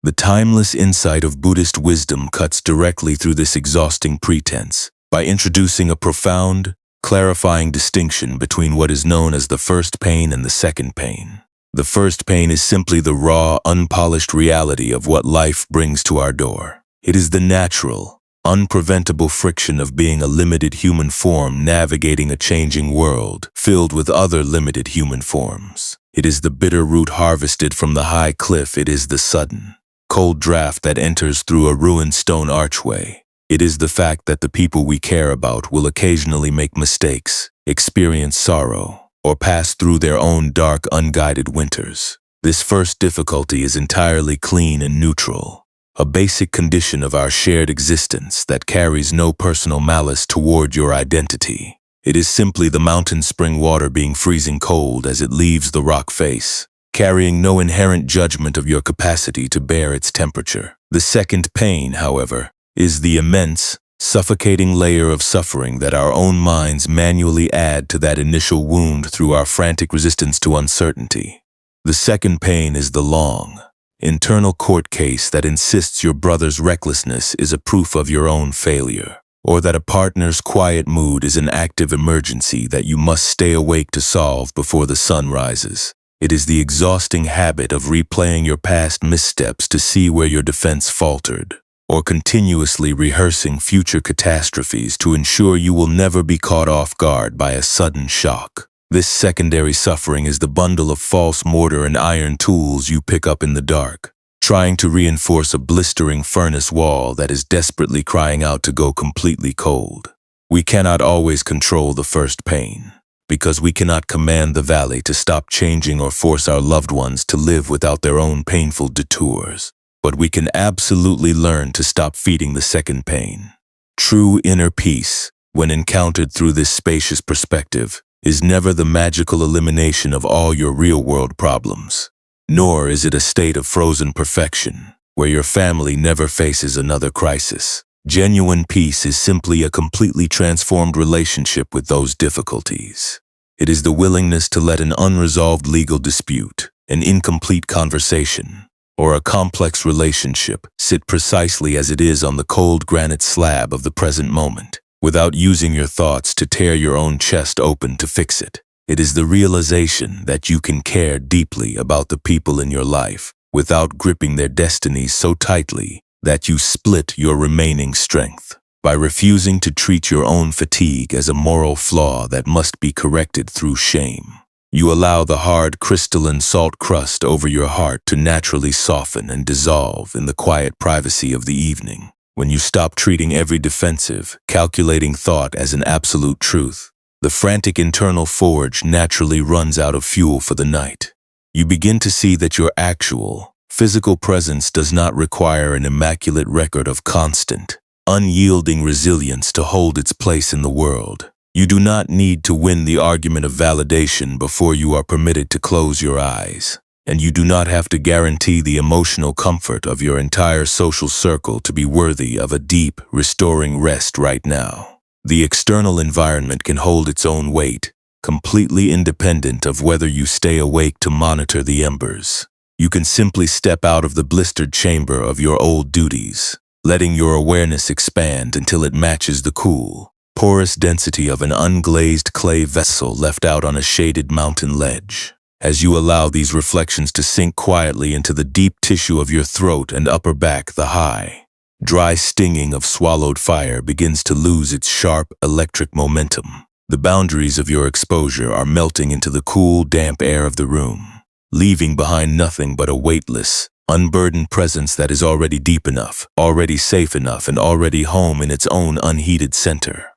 The timeless insight of Buddhist wisdom cuts directly through this exhausting pretense by introducing a profound, clarifying distinction between what is known as the first pain and the second pain. The first pain is simply the raw, unpolished reality of what life brings to our door. It is the natural, unpreventable friction of being a limited human form navigating a changing world filled with other limited human forms. It is the bitter root harvested from the high cliff. It is the sudden, cold draft that enters through a ruined stone archway. It is the fact that the people we care about will occasionally make mistakes, experience sorrow, or pass through their own dark, unguided winters. This first difficulty is entirely clean and neutral, a basic condition of our shared existence that carries no personal malice toward your identity. It is simply the mountain spring water being freezing cold as it leaves the rock face, carrying no inherent judgment of your capacity to bear its temperature. The second pain, however, is the immense, suffocating layer of suffering that our own minds manually add to that initial wound through our frantic resistance to uncertainty. The second pain is the long, internal court case that insists your brother's recklessness is a proof of your own failure, or that a partner's quiet mood is an active emergency that you must stay awake to solve before the sun rises. It is the exhausting habit of replaying your past missteps to see where your defense faltered, or continuously rehearsing future catastrophes to ensure you will never be caught off guard by a sudden shock. This secondary suffering is the bundle of false mortar and iron tools you pick up in the dark, trying to reinforce a blistering furnace wall that is desperately crying out to go completely cold. We cannot always control the first pain, because we cannot command the valley to stop changing or force our loved ones to live without their own painful detours. But we can absolutely learn to stop feeding the second pain. True inner peace, when encountered through this spacious perspective, is never the magical elimination of all your real-world problems, nor is it a state of frozen perfection, where your family never faces another crisis. Genuine peace is simply a completely transformed relationship with those difficulties. It is the willingness to let an unresolved legal dispute, an incomplete conversation, or a complex relationship sit precisely as it is on the cold granite slab of the present moment, without using your thoughts to tear your own chest open to fix it. It is the realization that you can care deeply about the people in your life without gripping their destinies so tightly that you split your remaining strength. By refusing to treat your own fatigue as a moral flaw that must be corrected through shame, you allow the hard, crystalline salt crust over your heart to naturally soften and dissolve in the quiet privacy of the evening. When you stop treating every defensive, calculating thought as an absolute truth, the frantic internal forge naturally runs out of fuel for the night. You begin to see that your actual, physical presence does not require an immaculate record of constant, unyielding resilience to hold its place in the world. You do not need to win the argument of validation before you are permitted to close your eyes, and you do not have to guarantee the emotional comfort of your entire social circle to be worthy of a deep, restoring rest right now. The external environment can hold its own weight, completely independent of whether you stay awake to monitor the embers. You can simply step out of the blistered chamber of your old duties, letting your awareness expand until it matches the cool, porous density of an unglazed clay vessel left out on a shaded mountain ledge. As you allow these reflections to sink quietly into the deep tissue of your throat and upper back, the high, dry stinging of swallowed fire begins to lose its sharp, electric momentum. The boundaries of your exposure are melting into the cool, damp air of the room, leaving behind nothing but a weightless, unburdened presence that is already deep enough, already safe enough, and already home in its own unheated center.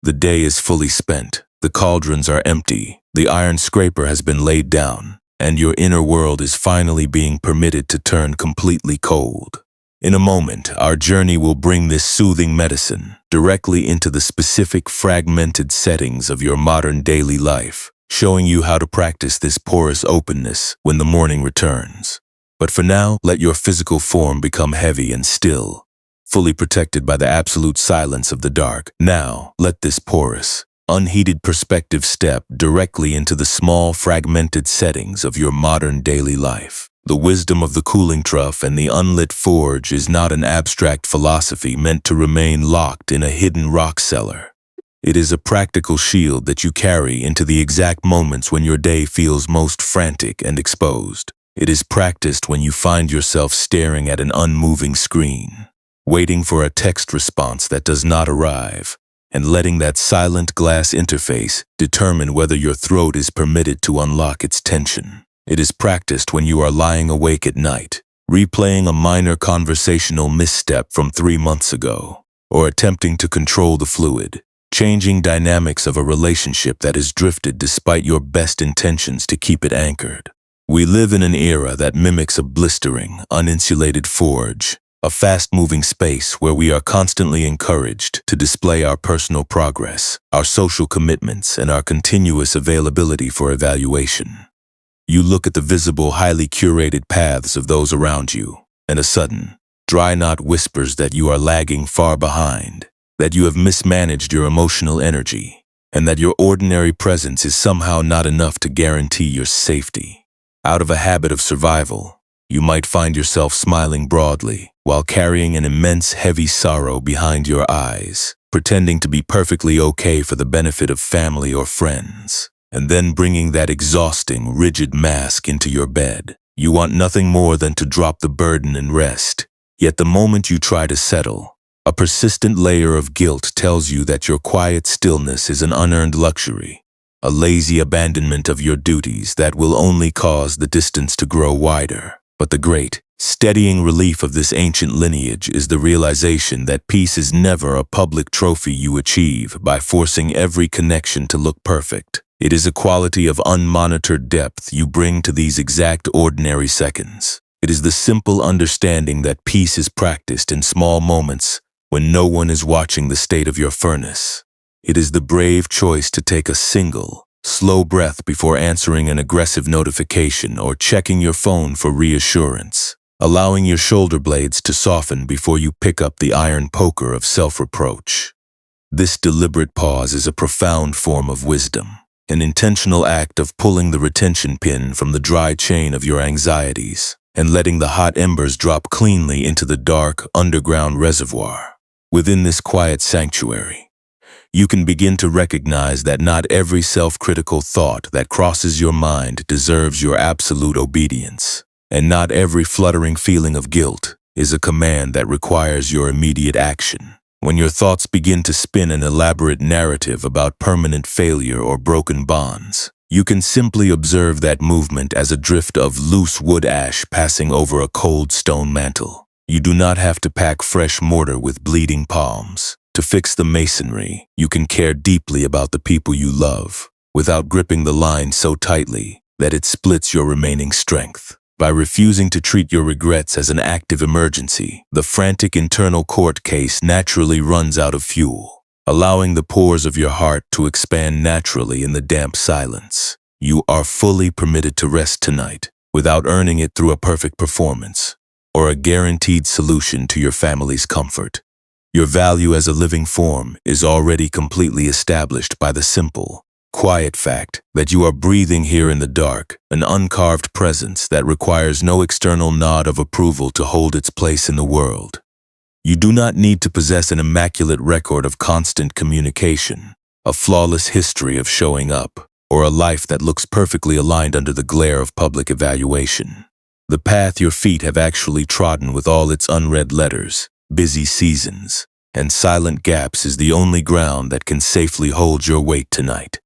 The day is fully spent, the cauldrons are empty, the iron scraper has been laid down, and your inner world is finally being permitted to turn completely cold. In a moment, our journey will bring this soothing medicine directly into the specific fragmented settings of your modern daily life, showing you how to practice this porous openness when the morning returns. But for now, let your physical form become heavy and still, fully protected by the absolute silence of the dark. Now, let this porous, unheated perspective step directly into the small, fragmented settings of your modern daily life. The wisdom of the cooling trough and the unlit forge is not an abstract philosophy meant to remain locked in a hidden rock cellar. It is a practical shield that you carry into the exact moments when your day feels most frantic and exposed. It is practiced when you find yourself staring at an unmoving screen, waiting for a text response that does not arrive, and letting that silent glass interface determine whether your throat is permitted to unlock its tension. It is practiced when you are lying awake at night, replaying a minor conversational misstep from 3 months ago, or attempting to control the fluid, changing dynamics of a relationship that has drifted despite your best intentions to keep it anchored. We live in an era that mimics a blistering, uninsulated forge, a fast-moving space where we are constantly encouraged to display our personal progress, our social commitments, and our continuous availability for evaluation. You look at the visible, highly curated paths of those around you, and a sudden, dry knot whispers that you are lagging far behind, that you have mismanaged your emotional energy, and that your ordinary presence is somehow not enough to guarantee your safety. Out of a habit of survival, you might find yourself smiling broadly while carrying an immense heavy sorrow behind your eyes, pretending to be perfectly okay for the benefit of family or friends, and then bringing that exhausting, rigid mask into your bed. You want nothing more than to drop the burden and rest, yet the moment you try to settle, a persistent layer of guilt tells you that your quiet stillness is an unearned luxury, a lazy abandonment of your duties that will only cause the distance to grow wider. But the great, steadying relief of this ancient lineage is the realization that peace is never a public trophy you achieve by forcing every connection to look perfect. It is a quality of unmonitored depth you bring to these exact ordinary seconds. It is the simple understanding that peace is practiced in small moments when no one is watching the state of your furnace. It is the brave choice to take a single, slow breath before answering an aggressive notification or checking your phone for reassurance, allowing your shoulder blades to soften before you pick up the iron poker of self-reproach. This deliberate pause is a profound form of wisdom, an intentional act of pulling the retention pin from the dry chain of your anxieties and letting the hot embers drop cleanly into the dark, underground reservoir. Within this quiet sanctuary, you can begin to recognize that not every self-critical thought that crosses your mind deserves your absolute obedience, and not every fluttering feeling of guilt is a command that requires your immediate action. When your thoughts begin to spin an elaborate narrative about permanent failure or broken bonds, you can simply observe that movement as a drift of loose wood ash passing over a cold stone mantle. You do not have to pack fresh mortar with bleeding palms. To fix the masonry, you can care deeply about the people you love, without gripping the line so tightly that it splits your remaining strength. By refusing to treat your regrets as an active emergency, the frantic internal court case naturally runs out of fuel, allowing the pores of your heart to expand naturally in the damp silence. You are fully permitted to rest tonight, without earning it through a perfect performance or a guaranteed solution to your family's comfort. Your value as a living form is already completely established by the simple, quiet fact that you are breathing here in the dark, an uncarved presence that requires no external nod of approval to hold its place in the world. You do not need to possess an immaculate record of constant communication, a flawless history of showing up, or a life that looks perfectly aligned under the glare of public evaluation. The path your feet have actually trodden with all its unread letters, busy seasons, and silent gaps is the only ground that can safely hold your weight tonight.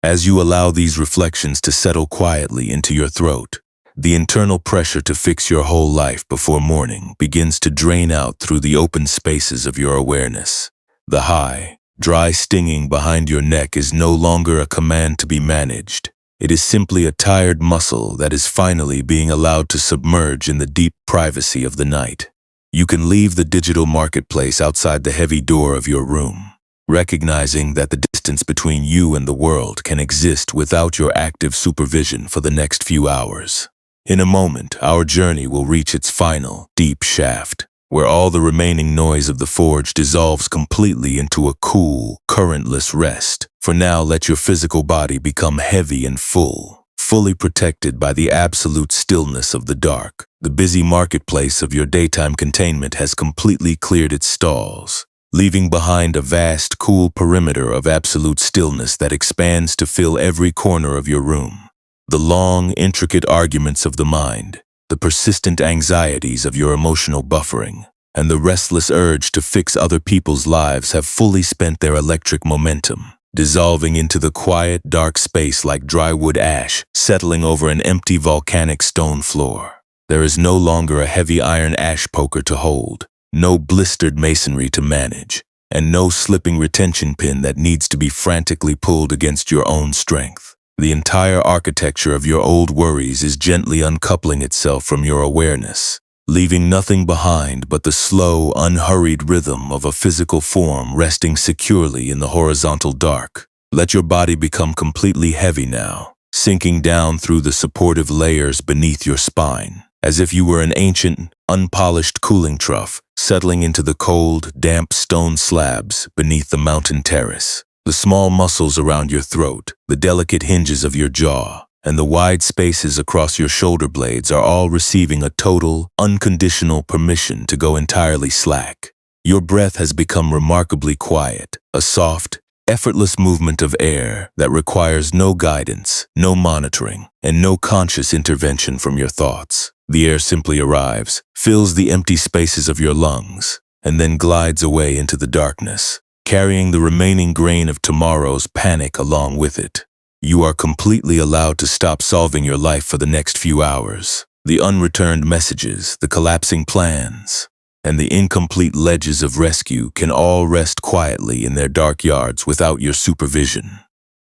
As you allow these reflections to settle quietly into your throat, the internal pressure to fix your whole life before morning begins to drain out through the open spaces of your awareness. The high, dry stinging behind your neck is no longer a command to be managed. It is simply a tired muscle that is finally being allowed to submerge in the deep privacy of the night. You can leave the digital marketplace outside the heavy door of your room, recognizing that the distance between you and the world can exist without your active supervision for the next few hours. In a moment, our journey will reach its final, deep shaft, where all the remaining noise of the forge dissolves completely into a cool, currentless rest. For now, let your physical body become heavy and full, fully protected by the absolute stillness of the dark. The busy marketplace of your daytime containment has completely cleared its stalls, leaving behind a vast, cool perimeter of absolute stillness that expands to fill every corner of your room. The long, intricate arguments of the mind, the persistent anxieties of your emotional buffering, and the restless urge to fix other people's lives have fully spent their electric momentum, dissolving into the quiet, dark space like dry wood ash settling over an empty volcanic stone floor. There is no longer a heavy iron ash poker to hold, no blistered masonry to manage, and no slipping retention pin that needs to be frantically pulled against your own strength. The entire architecture of your old worries is gently uncoupling itself from your awareness, leaving nothing behind but the slow, unhurried rhythm of a physical form resting securely in the horizontal dark. Let your body become completely heavy now, sinking down through the supportive layers beneath your spine, as if you were an ancient, unpolished cooling trough settling into the cold, damp stone slabs beneath the mountain terrace. The small muscles around your throat, the delicate hinges of your jaw, and the wide spaces across your shoulder blades are all receiving a total, unconditional permission to go entirely slack. Your breath has become remarkably quiet, a soft, effortless movement of air that requires no guidance, no monitoring, and no conscious intervention from your thoughts. The air simply arrives, fills the empty spaces of your lungs, and then glides away into the darkness, carrying the remaining grain of tomorrow's panic along with it. You are completely allowed to stop solving your life for the next few hours. The unreturned messages, the collapsing plans, and the incomplete ledges of rescue can all rest quietly in their dark yards without your supervision.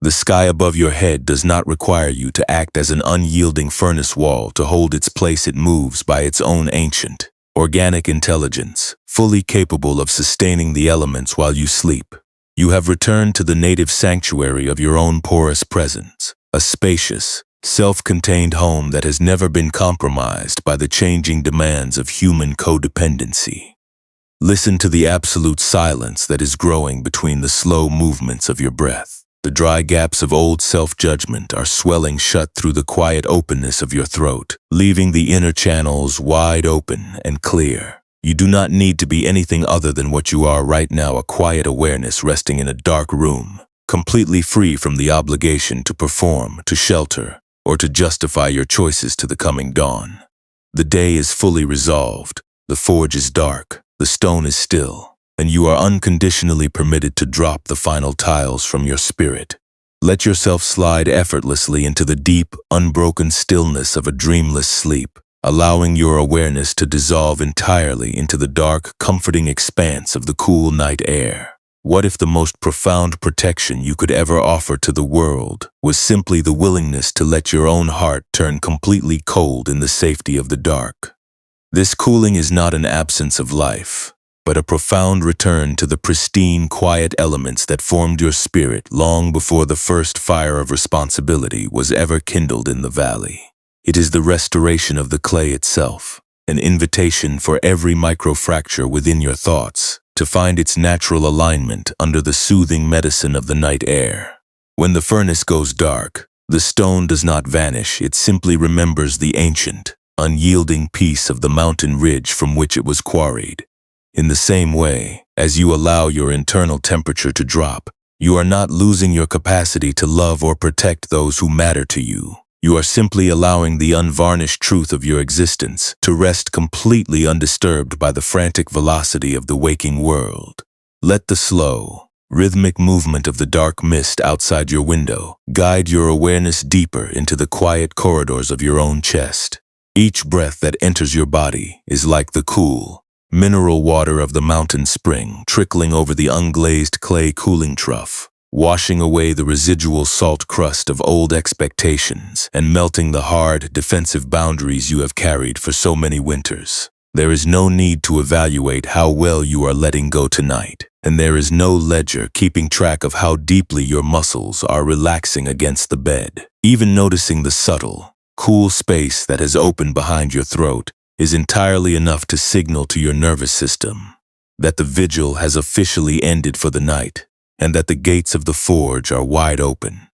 The sky above your head does not require you to act as an unyielding furnace wall to hold its place. It moves by its own ancient, organic intelligence, fully capable of sustaining the elements while you sleep. You have returned to the native sanctuary of your own porous presence, a spacious, self-contained home that has never been compromised by the changing demands of human codependency. Listen to the absolute silence that is growing between the slow movements of your breath. The dry gaps of old self-judgment are swelling shut through the quiet openness of your throat, leaving the inner channels wide open and clear. You do not need to be anything other than what you are right now, a quiet awareness resting in a dark room, completely free from the obligation to perform, to shelter, or to justify your choices to the coming dawn. The day is fully resolved, the forge is dark, the stone is still, and you are unconditionally permitted to drop the final tiles from your spirit. Let yourself slide effortlessly into the deep, unbroken stillness of a dreamless sleep, allowing your awareness to dissolve entirely into the dark, comforting expanse of the cool night air. What if the most profound protection you could ever offer to the world was simply the willingness to let your own heart turn completely cold in the safety of the dark? This cooling is not an absence of life, but a profound return to the pristine, quiet elements that formed your spirit long before the first fire of responsibility was ever kindled in the valley. It is the restoration of the clay itself, an invitation for every microfracture within your thoughts to find its natural alignment under the soothing medicine of the night air. When the furnace goes dark, the stone does not vanish, it simply remembers the ancient, unyielding peace of the mountain ridge from which it was quarried. In the same way, as you allow your internal temperature to drop, you are not losing your capacity to love or protect those who matter to you. You are simply allowing the unvarnished truth of your existence to rest completely undisturbed by the frantic velocity of the waking world. Let the slow, rhythmic movement of the dark mist outside your window guide your awareness deeper into the quiet corridors of your own chest. Each breath that enters your body is like the cool, mineral water of the mountain spring trickling over the unglazed clay cooling trough, washing away the residual salt crust of old expectations and melting the hard, defensive boundaries you have carried for so many winters. There is no need to evaluate how well you are letting go tonight, and there is no ledger keeping track of how deeply your muscles are relaxing against the bed. Even noticing the subtle, cool space that has opened behind your throat is entirely enough to signal to your nervous system that the vigil has officially ended for the night and that the gates of the forge are wide open.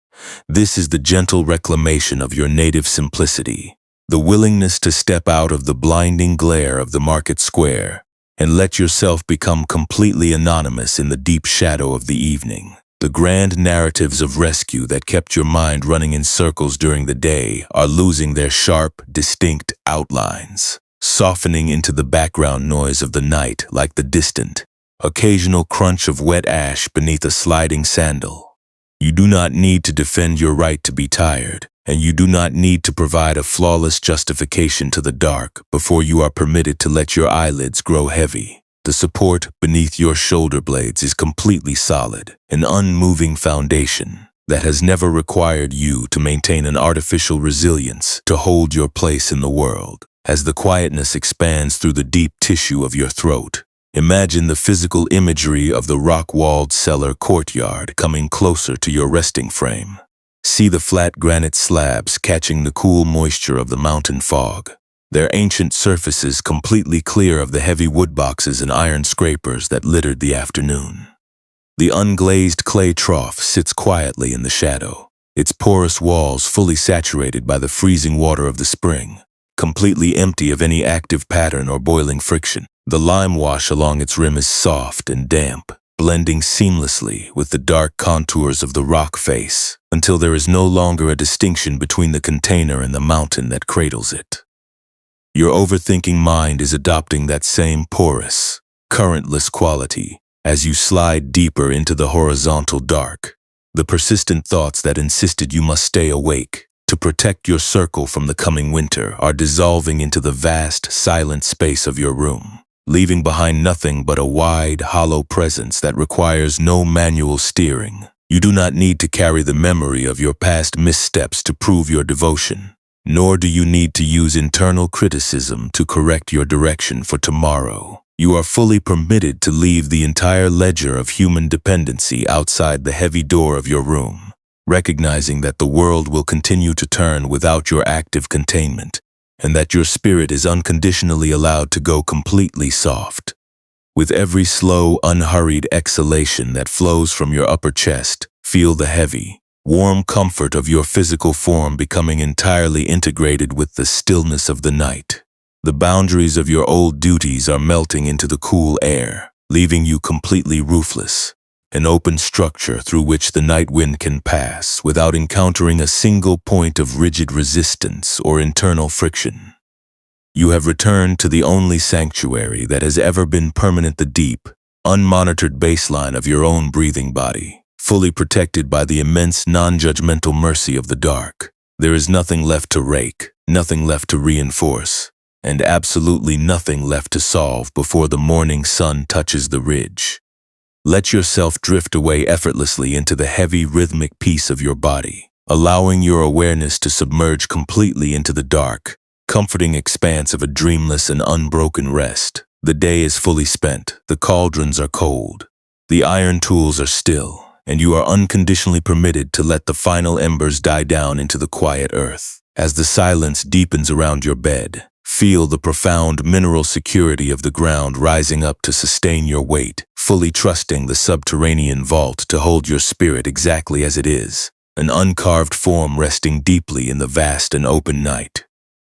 This is the gentle reclamation of your native simplicity, the willingness to step out of the blinding glare of the market square and let yourself become completely anonymous in the deep shadow of the evening. The grand narratives of rescue that kept your mind running in circles during the day are losing their sharp, distinct outlines, softening into the background noise of the night like the distant, occasional crunch of wet ash beneath a sliding sandal. You do not need to defend your right to be tired, and you do not need to provide a flawless justification to the dark before you are permitted to let your eyelids grow heavy. The support beneath your shoulder blades is completely solid, an unmoving foundation that has never required you to maintain an artificial resilience to hold your place in the world. As the quietness expands through the deep tissue of your throat, imagine the physical imagery of the rock-walled cellar courtyard coming closer to your resting frame. See the flat granite slabs catching the cool moisture of the mountain fog, their ancient surfaces completely clear of the heavy wood boxes and iron scrapers that littered the afternoon. The unglazed clay trough sits quietly in the shadow, its porous walls fully saturated by the freezing water of the spring, completely empty of any active pattern or boiling friction. The lime wash along its rim is soft and damp, blending seamlessly with the dark contours of the rock face, until there is no longer a distinction between the container and the mountain that cradles it. Your overthinking mind is adopting that same porous, currentless quality as you slide deeper into the horizontal dark. The persistent thoughts that insisted you must stay awake to protect your circle from the coming winter are dissolving into the vast, silent space of your room, leaving behind nothing but a wide, hollow presence that requires no manual steering. You do not need to carry the memory of your past missteps to prove your devotion, nor do you need to use internal criticism to correct your direction for tomorrow. You are fully permitted to leave the entire ledger of human dependency outside the heavy door of your room, recognizing that the world will continue to turn without your active containment, and that your spirit is unconditionally allowed to go completely soft. With every slow, unhurried exhalation that flows from your upper chest, feel the heavy, warm comfort of your physical form becoming entirely integrated with the stillness of the night. The boundaries of your old duties are melting into the cool air, leaving you completely roofless, an open structure through which the night wind can pass without encountering a single point of rigid resistance or internal friction. You have returned to the only sanctuary that has ever been permanent, the deep, unmonitored baseline of your own breathing body, fully protected by the immense non-judgmental mercy of the dark. There is nothing left to rake, nothing left to reinforce, and absolutely nothing left to solve before the morning sun touches the ridge. Let yourself drift away effortlessly into the heavy, rhythmic peace of your body, allowing your awareness to submerge completely into the dark, comforting expanse of a dreamless and unbroken rest. The day is fully spent, the cauldrons are cold, the iron tools are still, and you are unconditionally permitted to let the final embers die down into the quiet earth. As the silence deepens around your bed, feel the profound mineral security of the ground rising up to sustain your weight, fully trusting the subterranean vault to hold your spirit exactly as it is, an uncarved form resting deeply in the vast and open night.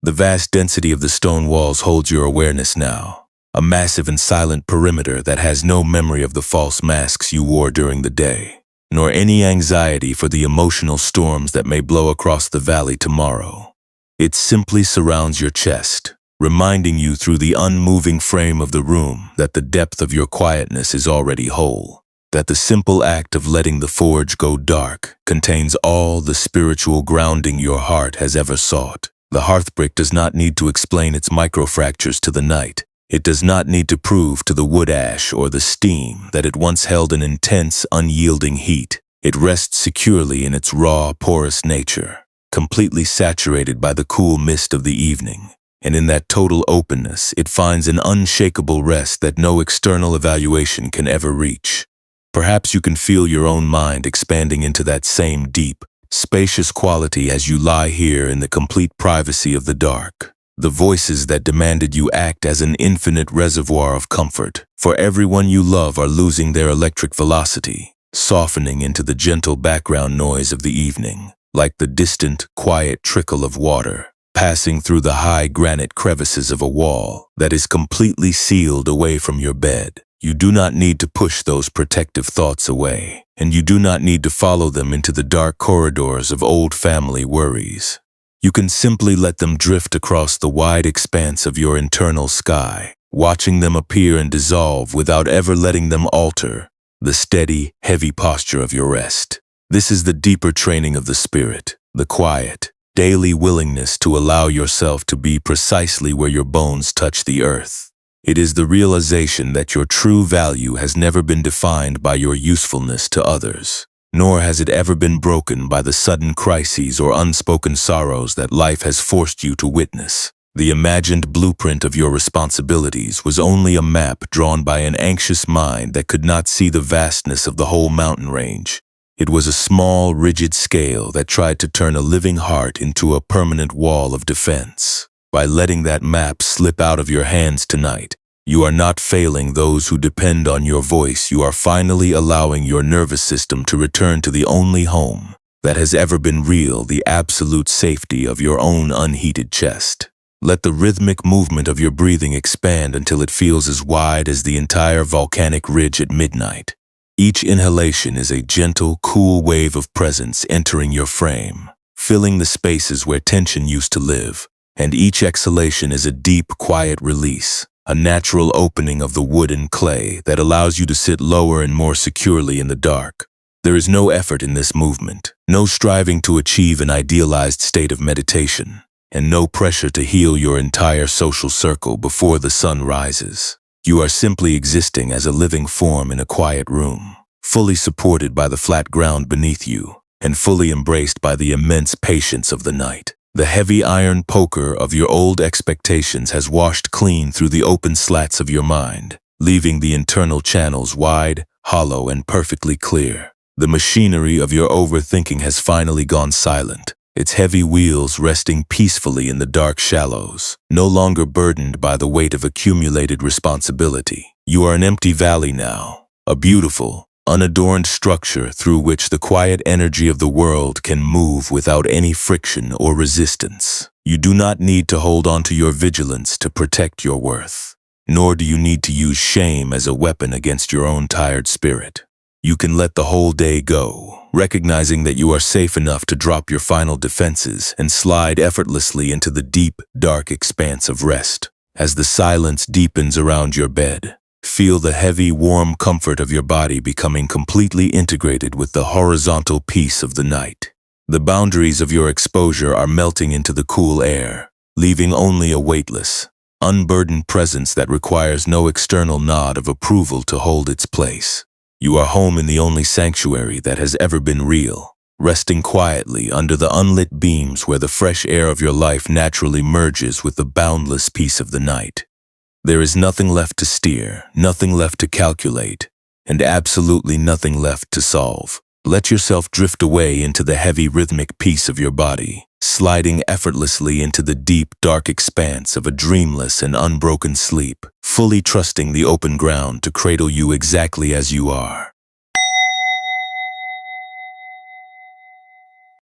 The vast density of the stone walls holds your awareness now, a massive and silent perimeter that has no memory of the false masks you wore during the day, nor any anxiety for the emotional storms that may blow across the valley tomorrow. It simply surrounds your chest, reminding you through the unmoving frame of the room that the depth of your quietness is already whole, that the simple act of letting the forge go dark contains all the spiritual grounding your heart has ever sought. The hearthbrick does not need to explain its microfractures to the night. It does not need to prove to the wood ash or the steam that it once held an intense, unyielding heat. It rests securely in its raw, porous nature, completely saturated by the cool mist of the evening. And in that total openness, it finds an unshakable rest that no external evaluation can ever reach. Perhaps you can feel your own mind expanding into that same deep, spacious quality as you lie here in the complete privacy of the dark. The voices that demanded you act as an infinite reservoir of comfort for everyone you love are losing their electric velocity, softening into the gentle background noise of the evening, like the distant, quiet trickle of water passing through the high granite crevices of a wall that is completely sealed away from your bed. You do not need to push those protective thoughts away, and you do not need to follow them into the dark corridors of old family worries. You can simply let them drift across the wide expanse of your internal sky, watching them appear and dissolve without ever letting them alter the steady, heavy posture of your rest. This is the deeper training of the spirit, the quiet, daily willingness to allow yourself to be precisely where your bones touch the earth. It is the realization that your true value has never been defined by your usefulness to others, nor has it ever been broken by the sudden crises or unspoken sorrows that life has forced you to witness. The imagined blueprint of your responsibilities was only a map drawn by an anxious mind that could not see the vastness of the whole mountain range. It was a small, rigid scale that tried to turn a living heart into a permanent wall of defense. By letting that map slip out of your hands tonight, you are not failing those who depend on your voice. You are finally allowing your nervous system to return to the only home that has ever been real, the absolute safety of your own unheated chest. Let the rhythmic movement of your breathing expand until it feels as wide as the entire volcanic ridge at midnight. Each inhalation is a gentle, cool wave of presence entering your frame, filling the spaces where tension used to live. And each exhalation is a deep, quiet release, a natural opening of the wood and clay that allows you to sit lower and more securely in the dark. There is no effort in this movement, no striving to achieve an idealized state of meditation, and no pressure to heal your entire social circle before the sun rises. You are simply existing as a living form in a quiet room, fully supported by the flat ground beneath you, and fully embraced by the immense patience of the night. The heavy iron poker of your old expectations has washed clean through the open slats of your mind, leaving the internal channels wide, hollow, and perfectly clear. The machinery of your overthinking has finally gone silent, its heavy wheels resting peacefully in the dark shallows, no longer burdened by the weight of accumulated responsibility. You are an empty valley now, a beautiful, unadorned structure through which the quiet energy of the world can move without any friction or resistance. You do not need to hold on to your vigilance to protect your worth, nor do you need to use shame as a weapon against your own tired spirit. You can let the whole day go, recognizing that you are safe enough to drop your final defenses and slide effortlessly into the deep, dark expanse of rest. As the silence deepens around your bed, feel the heavy, warm comfort of your body becoming completely integrated with the horizontal peace of the night. The boundaries of your exposure are melting into the cool air, leaving only a weightless, unburdened presence that requires no external nod of approval to hold its place. You are home in the only sanctuary that has ever been real, resting quietly under the unlit beams where the fresh air of your life naturally merges with the boundless peace of the night. There is nothing left to steer, nothing left to calculate, and absolutely nothing left to solve. Let yourself drift away into the heavy rhythmic peace of your body, sliding effortlessly into the deep, dark expanse of a dreamless and unbroken sleep, fully trusting the open ground to cradle you exactly as you are.